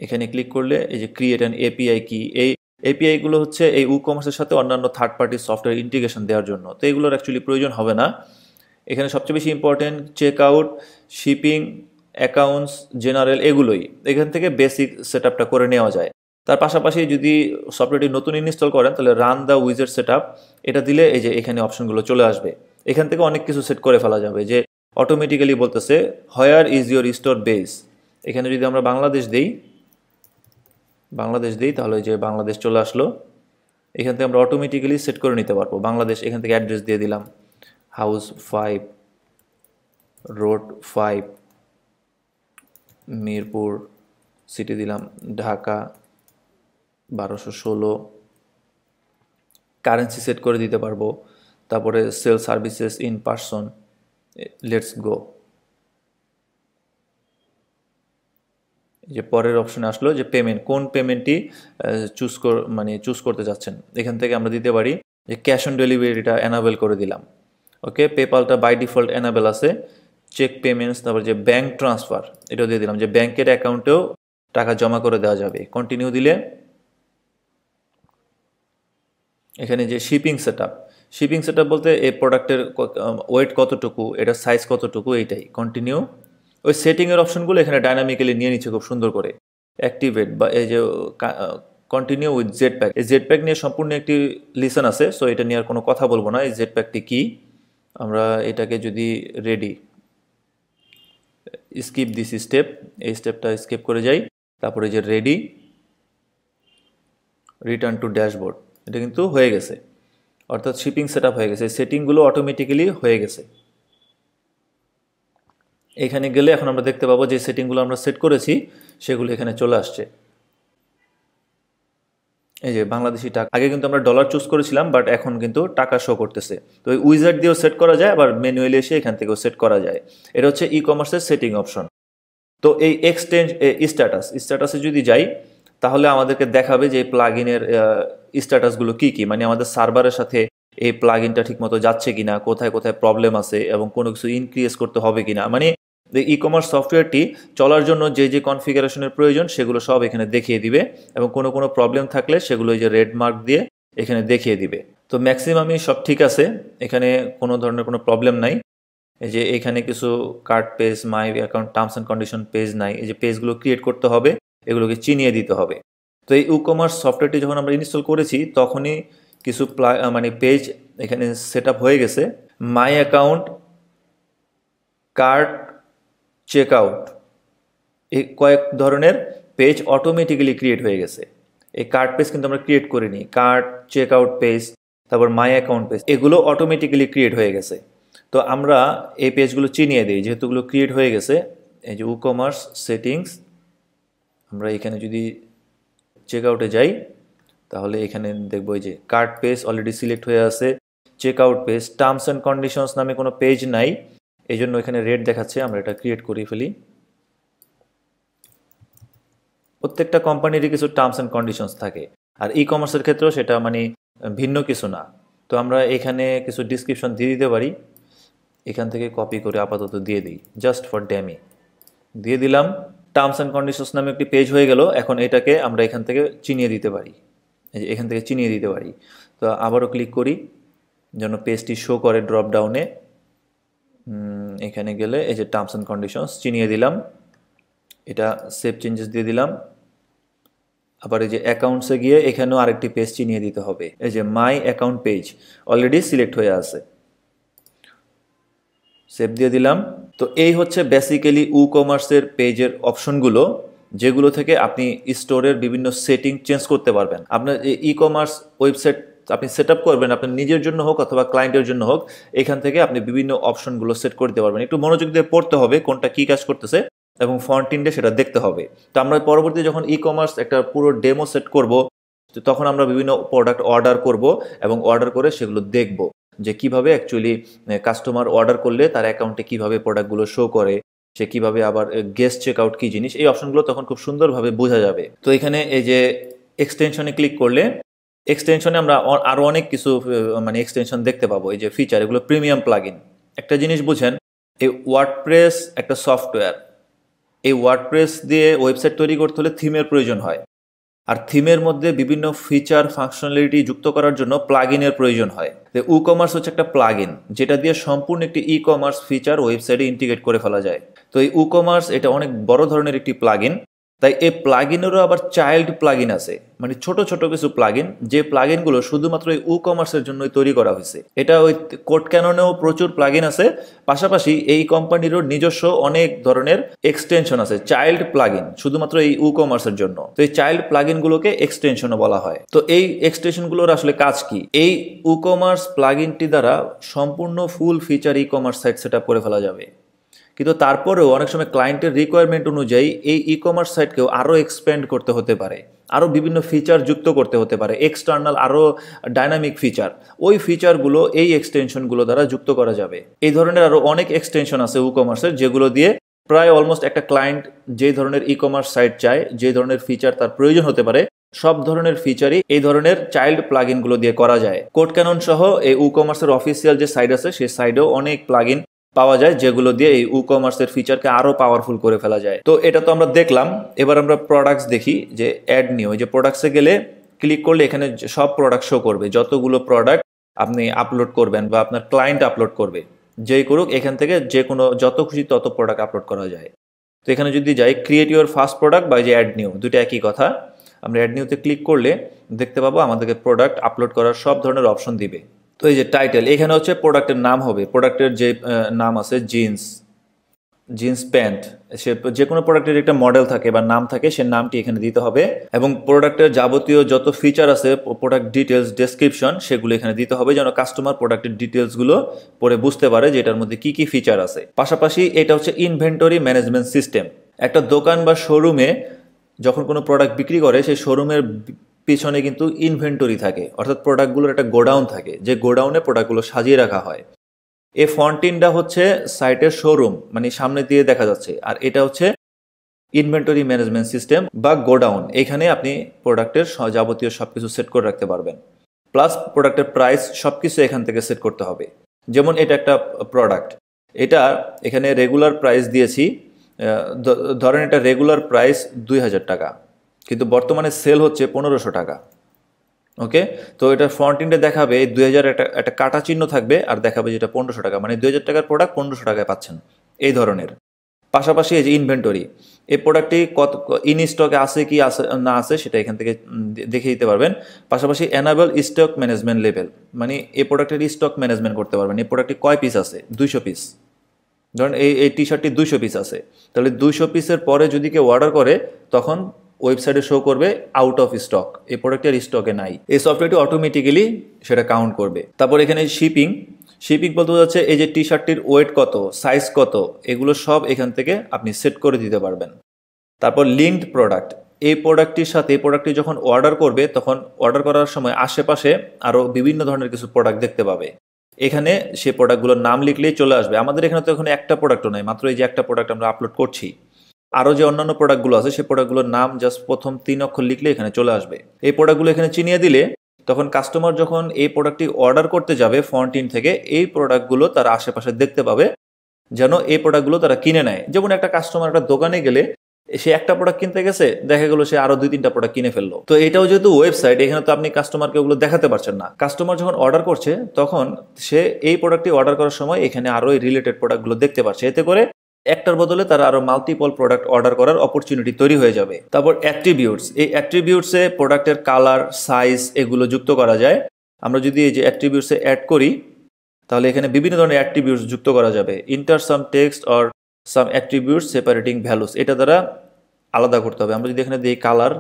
[SPEAKER 1] এখানে ক্লিক করলে এই যে ক্রিয়েট অ্যান এপিআই কি, এই এপিআইগুলো হচ্ছে এই কমার্সের সাথে অন্যান্য থার্ড পার্টি সফটওয়্যার ইন্টিগ্রেশন দেওয়ার জন্য, তো এগুলোর অ্যাকচুয়ালি প্রয়োজন হবে না। এখানে সবচেয়ে বেশি important check out, shipping, accounts, general, এগুলোই এখান থেকে বেসিক সেট আপটা করে নেওয়া যায়। তার পাশাপাশি যদি সফটওয়্যারটি নতুন ইনস্টল করেন তাহলে run the wizard set up, এটা দিলে এই যে এখানে অপশনগুলো চলে আসবে। এখান থেকে অনেক কিছু সেট করে ফেলা যাবে, যে অটোমেটিক্যালি বলতেছে where is your store base, এখানে যদি আমরা বাংলাদেশ দিই তাহলে যে বাংলাদেশ চলে আসলো। এখান থেকে আমরা অটোমেটিক্যালি সেট করে নিতে পারবো বাংলাদেশ। এখান থেকে অ্যাড্রেস দিয়ে দিলাম হাউস 5, রোড 5, মিরপুর, সিটি দিলাম ঢাকা 1216, কারেন্সি সেট করে দিতে পারবো, তারপরে sell services in person, let's go. যে পরের অপশনে আসলো যে পেমেন্ট, কোন পেমেন্টটি চুজ করতে যাচ্ছেন, এখান থেকে আমরা দিতে পারি যে ক্যাশ অন ডেলিভারিটা এনাবেল করে দিলাম। ওকে, পেপালটা বাই ডিফল্ট এনাবেল আছে। চেক পেমেন্টস, তারপর যে ব্যাঙ্ক ট্রান্সফার এটাও দিয়ে দিলাম, যে ব্যাংকের অ্যাকাউন্টেও টাকা জমা করে দেওয়া যাবে। কন্টিনিউ দিলে এখানে যে শিপিং সেট আপ বলতে এই প্রোডাক্টের ওয়েট কতটুকু, এটার সাইজ কতটুকু, এইটাই। কন্টিনিউ। ওই সেটিংয়ের অপশনগুলো এখানে ডাইনামিক্যালি নিয়ে নিচ্ছে খুব সুন্দর করে। অ্যাক্টিভেট বা এই যে কন্টিনিউ উইথ জেড প্যাক, এই জেড প্যাক নিয়ে সম্পূর্ণ একটি লিসন আছে, সো এটা নিয়ে আর কোনো কথা বলবো না। এই জেড প্যাকটি কী, আমরা এটাকে যদি রেডি স্কিপ দিস স্টেপ, এই স্টেপটা স্কিপ করে যাই, তারপরে যে রেডি রিটার্ন টু ড্যাশবোর্ড, এটা কিন্তু হয়ে গেছে, অর্থাৎ শিপিং সেট আপ হয়ে গেছে, সেটিংগুলো অটোমেটিক্যালি হয়ে গেছে। এখানে গেলে এখন আমরা দেখতে পাবো যে সেটিংগুলো আমরা সেট করেছি সেগুলো এখানে চলে আসছে। এই যে বাংলাদেশি টাকা, আগে কিন্তু আমরা ডলার চুজ করেছিলাম, বাট এখন কিন্তু টাকা শো করতেছে। তো ওই উইজার্ড দিয়েও সেট করা যায়, আবার ম্যানুয়ালি এসে এখান থেকেও সেট করা যায়। এটা হচ্ছে ই কমার্সের সেটিং অপশন। তো এই এক্সচেঞ্জ স্ট্যাটাসে যদি যাই তাহলে আমাদেরকে দেখাবে যে এই প্লাগ ইনের স্ট্যাটাসগুলো কী কী, মানে আমাদের সার্ভারের সাথে এই প্লাগ ইনটা ঠিকমতো যাচ্ছে কিনা, কোথায় কোথায় প্রবলেম আছে এবং কোনো কিছু ইনক্রিজ করতে হবে কিনা, মানে ই কমার্স সফটওয়্যারটি চলার জন্য যে যে কনফিগারেশনের প্রয়োজন সেগুলো সব এখানে দেখিয়ে দিবে, এবং কোনো কোনো প্রবলেম থাকলে সেগুলো এই যে রেড মার্ক দিয়ে এখানে দেখিয়ে দিবে। তো ম্যাক্সিমামই সব ঠিক আছে, এখানে কোনো ধরনের কোনো প্রবলেম নাই। এই যে এখানে কিছু card page, my account, terms and condition page নাই, এই যে পেজগুলো ক্রিয়েট করতে হবে, এগুলোকে চিনিয়ে দিতে হবে। তো এই কমার্স সফটওয়্যারটি যখন আমরা ইনস্টল করেছি তখনই কিছু পেজ এখানে সেট আপ হয়ে গেছে। My account, card, check out, এই কয়েক ধরনের পেজ অটোমেটিক্যালি ক্রিয়েট হয়ে গেছে। এই কার্ড পেজ কিন্তু আমরা ক্রিয়েট করিনি, কার্ড, চেক আউট পেজ, তারপর মাই অ্যাকাউন্ট পেজ, এগুলো অটোমেটিক্যালি ক্রিয়েট হয়ে গেছে। তো আমরা এই পেজগুলো চিনিয়ে দিই, যেহেতু এগুলো ক্রিয়েট হয়ে গেছে। এই যে কমার্স সেটিংস, আমরা এখানে যদি চেক আউটে যাই তাহলে এখানে দেখবো এই যে কার্ড পেজ অলরেডি সিলেক্ট হয়ে আছে, check out page, terms and conditions নামে কোনো পেজ নাই, এই জন্য এখানে রেড দেখাচ্ছে। আমরা এটা ক্রিয়েট করে ফেলি। প্রত্যেকটা কোম্পানিরই কিছু টার্মস অ্যান্ড কন্ডিশনস থাকে, আর ই কমার্সের ক্ষেত্রেও সেটা মানে ভিন্ন কিছু না। তো আমরা এখানে কিছু ডিসক্রিপশন দিয়ে দিতে পারি, এখান থেকে কপি করে আপাতত দিয়ে দিই, জাস্ট ফর ড্যামি দিয়ে দিলাম। টার্মস অ্যান্ড কন্ডিশনস নামে একটি পেজ হয়ে গেল। এখন এটাকে আমরা এখান থেকে চিনিয়ে দিতে পারি, এই যে এখান থেকে চিনিয়ে দিতে পারি। তো আবারও ক্লিক করি যেন পেজটি শো করে ড্রপ ডাউনে। এখানে গেলে এই যে টার্মস অ্যান্ড কন্ডিশনস চিনিয়ে দিলাম, এটা সেভ চেঞ্জেস দিয়ে দিলাম। আবার এই যে অ্যাকাউন্টসে গিয়ে এখানেও আরেকটি পেজ চিনিয়ে দিতে হবে, এই যে মাই অ্যাকাউন্ট পেজ অলরেডি সিলেক্ট হয়ে আছে, সেভ দিয়ে দিলাম। তো এই হচ্ছে বেসিক্যালি কমার্সের পেজের অপশনগুলো, যেগুলো থেকে আপনি স্টোরের বিভিন্ন সেটিং চেঞ্জ করতে পারবেন। আপনার ই কমার্স ওয়েবসাইট আপনি সেট আপ করবেন আপনার নিজের জন্য হোক অথবা ক্লায়েন্টের জন্য হোক, এখান থেকে আপনি বিভিন্ন অপশনগুলো সেট করতে পারবেন। একটু মনোযোগ দিয়ে পড়তে হবে কোনটা কী কাজ করতেছে এবং ফন্ট ইন্ডে সেটা দেখতে হবে। তো আমরা পরবর্তী যখন ই কমার্স একটা পুরো ডেমো সেট করব, তখন আমরা বিভিন্ন প্রোডাক্ট অর্ডার করব এবং অর্ডার করে সেগুলো দেখব যে কিভাবে অ্যাকচুয়ালি কাস্টমার অর্ডার করলে তার অ্যাকাউন্টে কিভাবে প্রোডাক্টগুলো শো করে, সে কিভাবে আবার গেস্ট চেক আউট কী জিনিস, এই অপশনগুলো তখন খুব সুন্দরভাবে বোঝা যাবে। তো এখানে এই যে এক্সটেনশনে ক্লিক করলে এক্সটেনশনে আমরা আরও অনেক কিছু মানে এক্সটেনশন দেখতে পাবো। এই যে ফিচার, এগুলো প্রিমিয়াম প্লাগইন। একটা জিনিস বুঝেন, এই ওয়ার্ডপ্রেস একটা সফটওয়্যার। এই ওয়ার্ডপ্রেস দিয়ে ওয়েবসাইট তৈরি করতে হলে থিমের প্রয়োজন হয়, আর থিমের মধ্যে বিভিন্ন ফিচার ফাংশনালিটি যুক্ত করার জন্য প্লাগইনের প্রয়োজন হয়। তো ই কমার্স হচ্ছে একটা প্লাগইন, যেটা দিয়ে সম্পূর্ণ একটি ই কমার্স ফিচার ওয়েবসাইটে ইন্টিগ্রেট করে ফেলা যায়। তো এই ই কমার্স এটা অনেক বড় ধরনের একটি প্লাগইন। তাই এই প্লাগইনেরও আবার চাইল্ড প্লাগইন আছে, মানে ছোট ছোট কিছু প্লাগইন, যে প্লাগইনগুলো শুধুমাত্র এই ই কমার্সের জন্যই তৈরি করা হয়েছে। এটা ওই কোড ক্যাননেও প্রচুর প্লাগইন আছে, পাশাপাশি এই কোম্পানিরও নিজস্ব অনেক ধরনের এক্সটেনশন আছে, চাইল্ড প্লাগইন, শুধুমাত্র এই ই কমার্সের জন্য। তো এই চাইল্ড প্লাগইনগুলোকে এক্সটেনশনও বলা হয়। তো এই এক্সটেনশনগুলোর আসলে কাজ কি? এই ই কমার্স প্লাগইনটি দ্বারা সম্পূর্ণ full feature e commerce site set up করে ফেলা যাবে। কিন্তু তারপরেও অনেক সময় ক্লায়েন্টের রিকোয়ারমেন্ট অনুযায়ী এই ই কমার্স সাইটকেও আরও এক্সপ্যান্ড করতে হতে পারে, আরও বিভিন্ন ফিচার যুক্ত করতে হতে পারে, এক্সটার্নাল আরও ডাইনামিক ফিচার। ওই ফিচারগুলো এই এক্সটেনশনগুলো দ্বারা যুক্ত করা যাবে। এই ধরনের আরও অনেক এক্সটেনশন আছে ই কমার্সের, যেগুলো দিয়ে প্রায় অলমোস্ট একটা ক্লায়েন্ট যে ধরনের ই কমার্স সাইট চায়, যে ধরনের ফিচার তার প্রয়োজন হতে পারে, সব ধরনের ফিচারই এই ধরনের চাইল্ড প্লাগইনগুলো দিয়ে করা যায়। কোড ক্যানন সহ এই ই কমার্সের অফিসিয়াল যে সাইট আছে, সেই সাইটেও অনেক প্লাগইন পাওয়া যায়, যেগুলো দিয়ে এই ই কমার্সের ফিচারকে আরও পাওয়ারফুল করে ফেলা যায়। তো এটা তো আমরা দেখলাম। এবার আমরা প্রোডাক্টস দেখি, যে অ্যাড নিউ। যে প্রোডাক্টসে গেলে ক্লিক করলে এখানে সব প্রোডাক্ট শো করবে, যতগুলো প্রোডাক্ট আপনি আপলোড করবেন বা আপনার ক্লায়েন্ট আপলোড করবে, যেই করুক এখান থেকে যে কোনো যত খুশি তত প্রোডাক্ট আপলোড করা যায়। তো এখানে যদি যাই ক্রিয়েট ইউর ফার্স্ট প্রোডাক্ট বা যে অ্যাড নিউ, দুটো একই কথা। আমরা অ্যাড নিউতে ক্লিক করলে দেখতে পাবো আমাদেরকে প্রোডাক্ট আপলোড করার সব ধরনের অপশন দিবে। তো এই যে টাইটেল, এখানে হচ্ছে প্রোডাক্টের নাম হবে, প্রোডাক্টের যে নাম আছে জিন্স প্যান্ট, সে যে কোনো প্রোডাক্টের একটা মডেল থাকে বা নাম থাকে, সে নামটি এখানে দিতে হবে। এবং প্রোডাক্টের যাবতীয় যত ফিচার আছে, প্রোডাক্ট ডিটেলস, ডেসক্রিপশন, সেগুলো এখানে দিতে হবে, যেন কাস্টমার প্রোডাক্টের ডিটেলসগুলো পরে বুঝতে পারে যে এটার মধ্যে কি কি ফিচার আছে। পাশাপাশি এটা হচ্ছে ইনভেন্টরি ম্যানেজমেন্ট সিস্টেম। একটা দোকান বা শোরুমে যখন কোনো প্রোডাক্ট বিক্রি করে, সেই শোরুমের পিছনে কিন্তু ইনভেন্টরি থাকে, অর্থাৎ প্রোডাক্টগুলোর একটা গোডাউন থাকে, যে গোডাউনে প্রোডাক্টগুলো সাজিয়ে রাখা হয়। এই ফন্টিনটা হচ্ছে সাইটের শোরুম, মানে সামনে দিয়ে দেখা যাচ্ছে, আর এটা হচ্ছে ইনভেন্টরি ম্যানেজমেন্ট সিস্টেম বা গোডাউন। এখানে আপনি প্রোডাক্টের যাবতীয় সব কিছু সেট করে রাখতে পারবেন, প্লাস প্রোডাক্টের প্রাইস সব কিছু এখান থেকে সেট করতে হবে। যেমন এটা একটা প্রোডাক্ট, এটা এখানে রেগুলার প্রাইস দিয়েছি, ধরেন এটা রেগুলার প্রাইস 2000 টাকা, কিন্তু বর্তমানে সেল হচ্ছে 1500 টাকা। ওকে, তো এটা ফ্রন্ট এন্ডে দেখাবে 2000 একটা কাটা চিহ্ন থাকবে, আর দেখাবে যেটা 1500 টাকা, মানে 2000 টাকার প্রোডাক্ট 1500 টাকায় পাচ্ছেন, এই ধরনের। পাশাপাশি এই যে ইনভেন্টরি, এই প্রোডাক্টটি কত ইন স্টকে আছে কি আছে না আছে সেটা এখান থেকে দেখে দিতে পারবেন। পাশাপাশি এনাবেল স্টক ম্যানেজমেন্ট লেভেল, মানে এই প্রোডাক্টের স্টক ম্যানেজমেন্ট করতে পারবেন। এই প্রোডাক্টটি কয় পিস আছে? 200 পিস। ধরেন এই টি শার্টটি 200 পিস আছে, তাহলে 200 পিসের পরে যদি কেউ অর্ডার করে, তখন ওয়েবসাইটে শো করবে আউট অফ স্টক, এই প্রোডাক্টের স্টকে নাই। এই সফটওয়্যারটি অটোমেটিক্যালি সেটা কাউন্ট করবে। তারপর এখানে শিপিং বলতে যাচ্ছে এই যে টি শার্টটির ওয়েট কত, সাইজ কত, এগুলো সব এখান থেকে আপনি সেট করে দিতে পারবেন। তারপর লিঙ্কড প্রোডাক্ট, এই প্রোডাক্টটির সাথে এই প্রোডাক্টটি যখন অর্ডার করবে, তখন অর্ডার করার সময় আশেপাশে আরও বিভিন্ন ধরনের কিছু প্রোডাক্ট দেখতে পাবে। এখানে সে প্রোডাক্টগুলোর নাম লিখলেই চলে আসবে। আমাদের এখানে তো এখানে একটা প্রোডাক্টও নাই, মাত্র এই যে একটা প্রোডাক্ট আমরা আপলোড করছি। আরও যে অন্যান্য প্রোডাক্টগুলো আছে, সেই প্রোডাক্টগুলোর নাম জাস্ট প্রথম 3 অক্ষর লিখলে এখানে চলে আসবে। এই প্রোডাক্টগুলো এখানে চিনিয়ে দিলে তখন কাস্টমার যখন এই প্রোডাক্টটি অর্ডার করতে যাবে ফ্রন্ট এন্ড থেকে, এই প্রোডাক্টগুলো তারা আশেপাশে দেখতে পাবে, যেন এই প্রোডাক্টগুলো তারা কিনে নেয়। যেমন একটা কাস্টমার একটা দোকানে গেলে সে একটা প্রোডাক্ট কিনতে গেছে, দেখা গেল সে আরো 2-3টা প্রোডাক্ট কিনে ফেললো। তো এটাও যেহেতু ওয়েবসাইট, এখানে তো আপনি কাস্টমারকে ওগুলো দেখাতে পারছেন না। কাস্টমার যখন অর্ডার করছে, তখন সে এই প্রোডাক্টটি অর্ডার করার সময় এখানে আরো এই রিলেটেড প্রোডাক্টগুলো দেখতে পাচ্ছে। এতে করে একটার বদলে তারা আরো মাল্টিপল প্রোডাক্ট অর্ডার করার অপরচুনিটি তৈরি হয়ে যাবে। তারপর অ্যাট্রিবিউটস, এই অ্যাট্রিবিউটসে প্রোডাক্টের কালার, সাইজ এগুলো যুক্ত করা যায়। আমরা যদি এই যে অ্যাট্রিবিউটসে অ্যাড করি, তাহলে এখানে বিভিন্ন ধরনের অ্যাট্রিবিউটস যুক্ত করা যাবে। Inter some text or some attributes separating values, এটা দ্বারা আলাদা করতে হবে। আমরা যদি এখানে দিই কালার,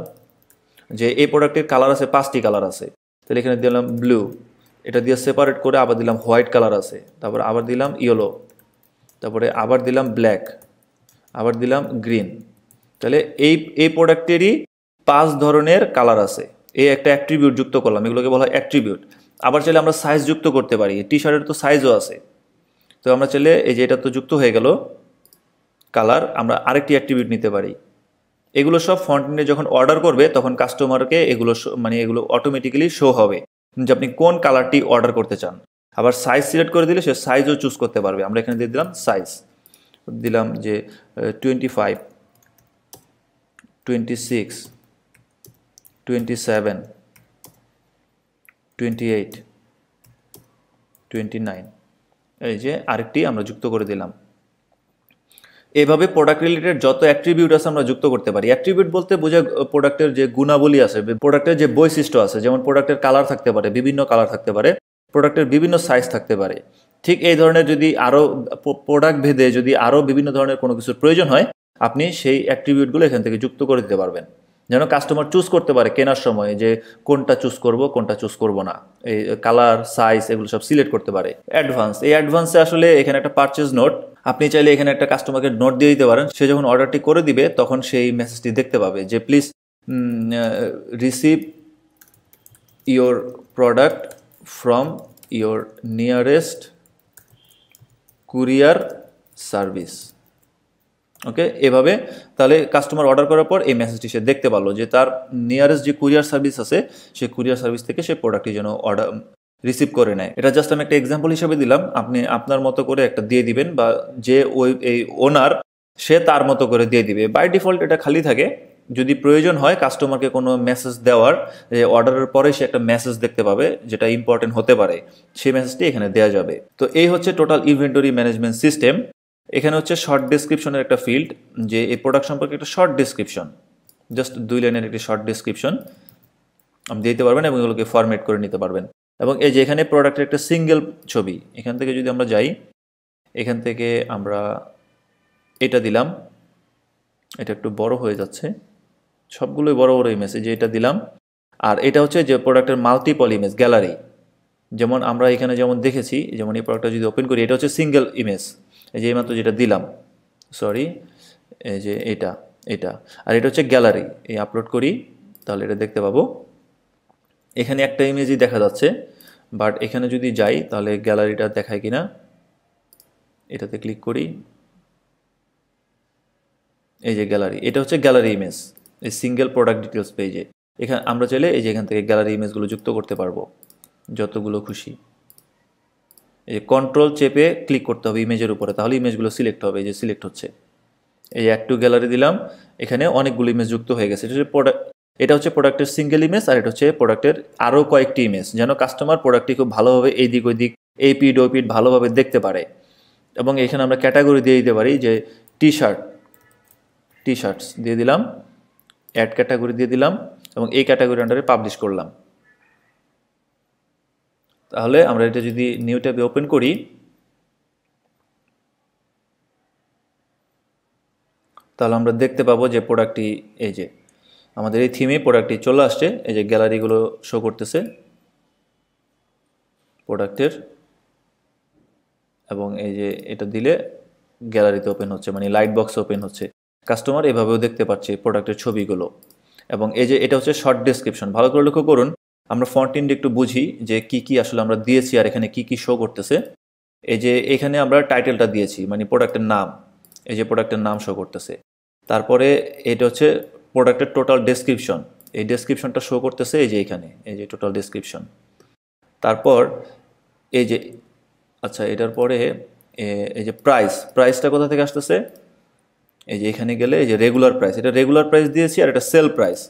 [SPEAKER 1] যে এই প্রোডাক্টের কালার আছে 5টি কালার আছে, তাহলে এখানে দিলাম ব্লু, এটা দিয়ে সেপারেট করে আবার দিলাম হোয়াইট কালার আছে, তারপর আবার দিলাম ইয়েলো, তারপরে আবার দিলাম ব্ল্যাক, আবার দিলাম গ্রিন। তাহলে এই প্রোডাক্টেরই 5 ধরনের কালার আছে, এই একটা অ্যাট্রিবিউট যুক্ত করলাম, এগুলোকে বলা হয় অ্যাট্রিবিউট। আবার চাইলে আমরা সাইজ যুক্ত করতে পারি, টি শার্টের তো সাইজও আছে। তো আমরা চাইলে এই যে এটা তো যুক্ত হয়ে গেল, কালার আমরা আরেকটি অ্যাট্রিবিউট নিতে পারি। এগুলো সব ফ্রন্ট এন্ডে যখন অর্ডার করবে তখন কাস্টমারকে এগুলো মানে এগুলো অটোমেটিক্যালি শো হবে যে আপনি কোন কালারটি অর্ডার করতে চান। আবার সাইজ সিলেক্ট করে দিলে সে সাইজও চুজ করতে পারবে। আমরা এখানে দিয়ে দিলাম সাইজ, দিলাম যে 25, 26, 27, 28, 29, এই যে আরেকটি আমরা যুক্ত করে দিলাম। এভাবে প্রোডাক্ট রিলেটেড যত অ্যাট্রিবিউট আছে আমরা যুক্ত করতে পারি। অ্যাট্রিবিউট বলতে বোঝায় প্রোডাক্টের যে গুণাবলী আছে, প্রোডাক্টের যে বৈশিষ্ট্য আছে, যেমন প্রোডাক্টের কালার থাকতে পারে, বিভিন্ন কালার থাকতে পারে, প্রোডাক্টের বিভিন্ন সাইজ থাকতে পারে। ঠিক এই ধরনের যদি আরও প্রোডাক্ট ভেদে যদি আরও বিভিন্ন ধরনের কোনো কিছুর প্রয়োজন হয়, আপনি সেই অ্যাট্রিবিউটগুলো এখান থেকে যুক্ত করে দিতে পারবেন, যেন কাস্টমার চুজ করতে পারে কেনার সময় যে কোনটা চুজ করব কোনটা চুজ করব না। এই কালার, সাইজ এগুলো সব সিলেক্ট করতে পারে। অ্যাডভান্স, এই অ্যাডভান্সে আসলে এখানে একটা পারচেজ নোট, আপনি চাইলে এখানে একটা কাস্টমারকে নোট দিয়ে দিতে পারেন। সে যখন অর্ডারটি করে দিবে তখন সেই মেসেজটি দেখতে পাবে যে please receive your product from your nearest courier service. Okay, এভাবে তাহলে কাস্টমার অর্ডার করার পর এই মেসেজটি সে দেখতে পারলো যে তার নিয়ারেস্ট যে কুরিয়ার সার্ভিস আছে সেই কুরিয়ার সার্ভিস থেকে সে প্রোডাক্টটি যেন অর্ডার রিসিভ করে নেয়। এটা জাস্ট আমি একটা এক্সাম্পল হিসেবে দিলাম, আপনি আপনার মতো করে একটা দিয়ে দিবেন, বা যে ওই এই ওনার সে তার মতো করে দিয়ে দিবে। বাই ডিফল্ট এটা খালি থাকে। যদি প্রয়োজন হয় কাস্টমারকে কোনো মেসেজ দেওয়ার, যে অর্ডারের পরে সে একটা মেসেজ দেখতে পাবে যেটা ইম্পর্টেন্ট হতে পারে, সেই মেসেজটি এখানে দেওয়া যাবে। তো এই হচ্ছে টোটাল ইনভেন্টরি ম্যানেজমেন্ট সিস্টেম। এখানে হচ্ছে শর্ট ডেসক্রিপশনের একটা ফিল্ড, যে এই প্রোডাক্ট সম্পর্কে একটা শর্ট ডেসক্রিপশন, জাস্ট 2 লাইনের একটি শর্ট ডেসক্রিপশন আপনি দিতে পারবেন এবং এগুলোকে ফরম্যাট করে নিতে পারবেন। এবং এই যে এখানে প্রোডাক্টের একটা সিঙ্গেল ছবি, এখান থেকে যদি আমরা যাই, এখান থেকে আমরা এটা দিলাম, এটা একটু বড় হয়ে যাচ্ছে, সবগুলোই বড় বড় ইমেজ, যে এটা দিলাম। আর এটা হচ্ছে যে প্রোডাক্টের মাল্টিপল ইমেজ গ্যালারি, যেমন আমরা এখানে যেমন দেখেছি, যেমন এই প্রোডাক্টটা যদি ওপেন করি, এটা হচ্ছে সিঙ্গেল ইমেজ, এই যে এইমাত্র যেটা দিলাম, সরি, এই যে এটা এটা আর এটা হচ্ছে গ্যালারি। এই আপলোড করি তাহলে এটা দেখতে পাবো। এখানে একটা ইমেজই দেখা যাচ্ছে, বাট এখানে যদি যাই তাহলে গ্যালারিটা দেখায় কিনা, এটাতে ক্লিক করি, এই যে গ্যালারি, এটা হচ্ছে গ্যালারি ইমেজ এই সিঙ্গেল প্রোডাক্ট ডিটেলস পেজে। এখানে আমরা চাইলে এই যে এখান থেকে গ্যালারি ইমেজগুলো যুক্ত করতে পারবো যতগুলো খুশি। এই যে কন্ট্রোল চেপে ক্লিক করতে হবে ইমেজের উপরে, তাহলে ইমেজগুলো সিলেক্ট হবে। এই যে সিলেক্ট হচ্ছে, এই যে একটু গ্যালারি দিলাম, এখানে অনেকগুলো ইমেজ যুক্ত হয়ে গেছে। এটা হচ্ছে প্রোডাক্টের সিঙ্গেল ইমেজ, আর এটা হচ্ছে প্রোডাক্টের আরও কয়েকটি ইমেজ, যেন কাস্টমার প্রোডাক্টটি খুব ভালোভাবে এই দিক ওই দিক এই পিড ও পিড ভালোভাবে দেখতে পারে। এবং এখানে আমরা ক্যাটাগরি দিয়ে দিতে পারি, যে টি শার্টস দিয়ে দিলাম, অ্যাড ক্যাটাগরি দিয়ে দিলাম, এবং এই ক্যাটাগরি আন্ডারে পাবলিশ করলাম। তাহলে আমরা এটা যদি নিউ ট্যাবে ওপেন করি, তাহলে আমরা দেখতে পাবো যে প্রোডাক্টটি এই যে আমাদের এই থিমে প্রোডাক্টটি চলে আসছে। এই যে গ্যালারিগুলো শো করতেছে প্রোডাক্টের, এবং এই যে এটা দিলে গ্যালারিতে ওপেন হচ্ছে, মানে লাইট বক্স ওপেন হচ্ছে। কাস্টমার এভাবেও দেখতে পাচ্ছে প্রোডাক্টের ছবিগুলো। এবং এই যে এটা হচ্ছে শর্ট ডেসক্রিপশন। ভালো করে লক্ষ্য করুন, আমরা ফন্ট এন্ডে একটু বুঝি যে কি কি আসলে আমরা দিয়েছি আর এখানে কি কি শো করতেছে। এই যে এখানে আমরা টাইটেলটা দিয়েছি, মানে প্রোডাক্টের নাম, এই যে প্রোডাক্টের নাম শো করতেছে। তারপরে এটা হচ্ছে প্রোডাক্টের টোটাল ডেসক্রিপশন, এই ডেসক্রিপশনটা শো করতেছে এই যে এখানে, এই যে টোটাল ডেসক্রিপশন। তারপর এই যে আচ্ছা, এটার পরে এই যে প্রাইসটা কোথা থেকে আসতেছে, এই যে এখানে গেলে এই যে রেগুলার প্রাইস, এটা রেগুলার প্রাইস দিয়েছি, আর এটা সেল প্রাইস।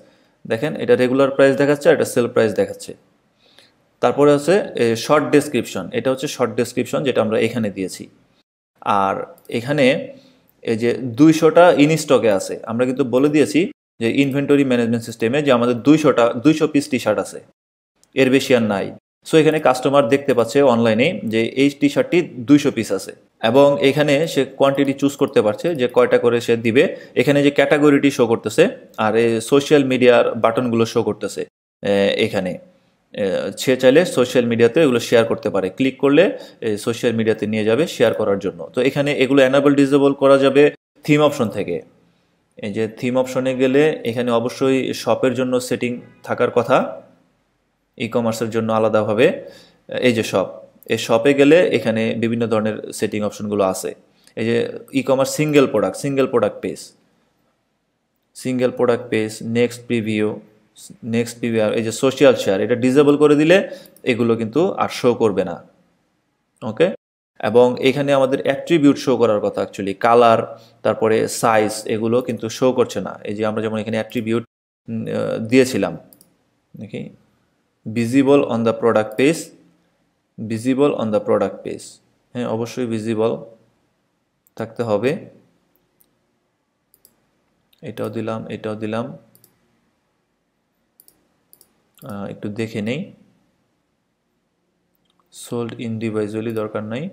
[SPEAKER 1] দেখেন এটা রেগুলার প্রাইস দেখাচ্ছে আর এটা সেল প্রাইস দেখাচ্ছে। তারপরে হচ্ছে শর্ট ডেসক্রিপশন, এটা হচ্ছে শর্ট ডেসক্রিপশন যেটা আমরা এখানে দিয়েছি। আর এখানে এই যে 200টা ইন স্টকে আছে, আমরা কিন্তু বলে দিয়েছি যে ইনভেন্টরি ম্যানেজমেন্ট সিস্টেমে যে আমাদের 200 পিস টি শার্ট আছে, এর বেশি আর নাই। সো এখানে কাস্টমার দেখতে পাচ্ছে অনলাইনে যে এই টি শার্টটি 200 পিস আছে, এবং এখানে সে কোয়ান্টিটি চুজ করতে পারছে যে কয়টা করে সে দিবে। এখানে যে ক্যাটাগরিটি শো করতেছে, আর এই সোশ্যাল মিডিয়ার বাটনগুলো শো করতেছে। এখানে সে চাইলে সোশ্যাল মিডিয়াতে এগুলো শেয়ার করতে পারে, ক্লিক করলে সোশ্যাল মিডিয়াতে নিয়ে যাবে শেয়ার করার জন্য। তো এখানে এগুলো অ্যানাবল ডিসেবল করা যাবে থিম অপশন থেকে। এই যে থিম অপশনে গেলে এখানে অবশ্যই শপের জন্য সেটিং থাকার কথা, ই কমার্সের জন্য আলাদাভাবে। এই যে শপ, এই শপে গেলে এখানে বিভিন্ন ধরনের সেটিং অপশনগুলো আছে। এই যে e commerce single product page, next preview, এই যে সোশ্যাল শেয়ার, এটা ডিসেবল করে দিলে এগুলো কিন্তু আর শো করবে না। ওকে, এবং এখানে আমাদের অ্যাট্রিবিউট শো করার কথা, অ্যাকচুয়ালি কালার, তারপরে সাইজ, এগুলো কিন্তু শো করছে না। এই যে আমরা যেমন এখানে অ্যাট্রিবিউট দিয়েছিলাম, দেখি visible on the product page, হ্যাঁ অবশ্যই ভিজিবল থাকতে হবে। এটাও দিলাম, একটু দেখে নেই, সোল্ড ইন্ডিভিজুয়ালি দরকার নাই।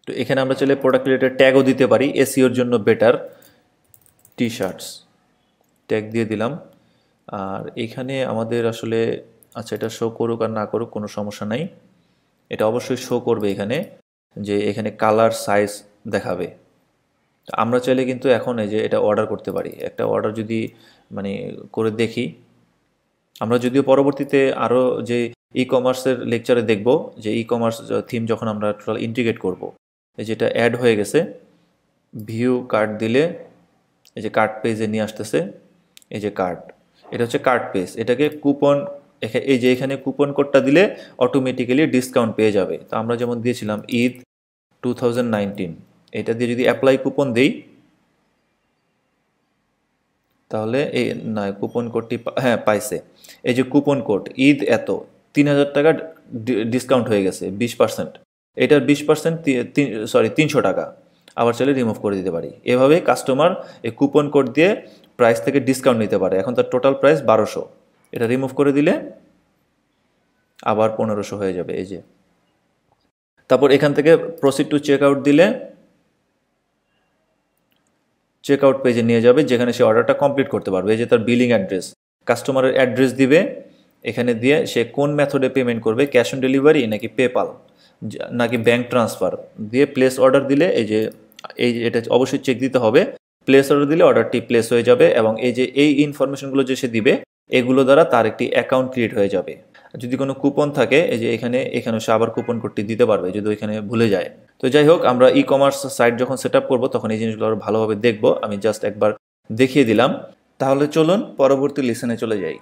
[SPEAKER 1] তো এখানে আমরা চাইলে প্রোডাক্ট রিলেটেড ট্যাগও দিতে পারি, এসইওর জন্য বেটার, টি শার্টস ট্যাগ দিয়ে দিলাম। আর এখানে আমাদের আসলে আচ্ছা, এটা শো করুক আর না করুক কোনো সমস্যা নাই, এটা অবশ্যই শো করবে এখানে, যে এখানে কালার সাইজ দেখাবে। আমরা চাইলে কিন্তু এখন এই যে এটা অর্ডার করতে পারি, একটা অর্ডার যদি মানে করে দেখি, আমরা যদিও পরবর্তীতে আরও যে ই কমার্সের লেকচারে দেখব যে ই কমার্স থিম যখন আমরা টোটাল ইন্টিগ্রেট করব, এই যেটা অ্যাড হয়ে গেছে, ভিউ কার্ট দিলে এই যে কার্ট পেজে নিয়ে আসতেছে, এই যে কার্ট, এটা হচ্ছে কার্ট পেজ, এটাকে কুপন, এই যে এখানে কুপন কোডটা দিলে অটোমেটিক্যালি ডিসকাউন্ট পেয়ে যাবে। তো আমরা যেমন দিয়েছিলাম ঈদ 2019, এটা দিয়ে যদি অ্যাপ্লাই কুপন দেই তাহলে এই না কুপন কোডটি, হ্যাঁ পাইছে, এই যে কুপন কোড ঈদ এত 3000 টাকা ডিসকাউন্ট হয়ে গেছে 20%, এটার 20% 300 টাকা, আবার চাইলে রিমুভ করে দিতে পারি। এভাবে কাস্টমার এই কুপন কোড দিয়ে প্রাইস থেকে ডিসকাউন্ট নিতে পারে। এখন তার টোটাল প্রাইস 1200, এটা রিমুভ করে দিলে আবার 1500 হয়ে যাবে। এই যে তারপর এখান থেকে প্রসিড টু চেক আউট দিলে চেক আউট পেজে নিয়ে যাবে, যেখানে সে অর্ডারটা কমপ্লিট করতে পারবে। এই যে তার বিলিং অ্যাড্রেস, কাস্টমারের অ্যাড্রেস দিবে, এখানে দিয়ে সে কোন মেথডে পেমেন্ট করবে, ক্যাশ অন ডেলিভারি নাকি পেপাল নাকি ব্যাঙ্ক ট্রান্সফার দিয়ে প্লেস অর্ডার দিলে এটা অবশ্যই চেক দিতে হবে। প্লেস অর্ডার দিলে অর্ডারটি প্লেস হয়ে যাবে, এবং এই যে এই ইনফরমেশনগুলো যে সে দিবে এগুলো দ্বারা তার একটি অ্যাকাউন্ট ক্রিয়েট হয়ে যাবে। যদি কোনো কুপন থাকে এই যে এখানে সে আবার কুপন কোডটি দিতে পারবে যদি ওইখানে ভুলে যায়। তো যাই হোক, আমরা ই কমার্স সাইট যখন সেট আপ করবো তখন এই জিনিসগুলো আরও ভালোভাবে দেখবো। আমি জাস্ট একবার দেখিয়ে দিলাম। তাহলে চলুন পরবর্তী লেসনে চলে যাই।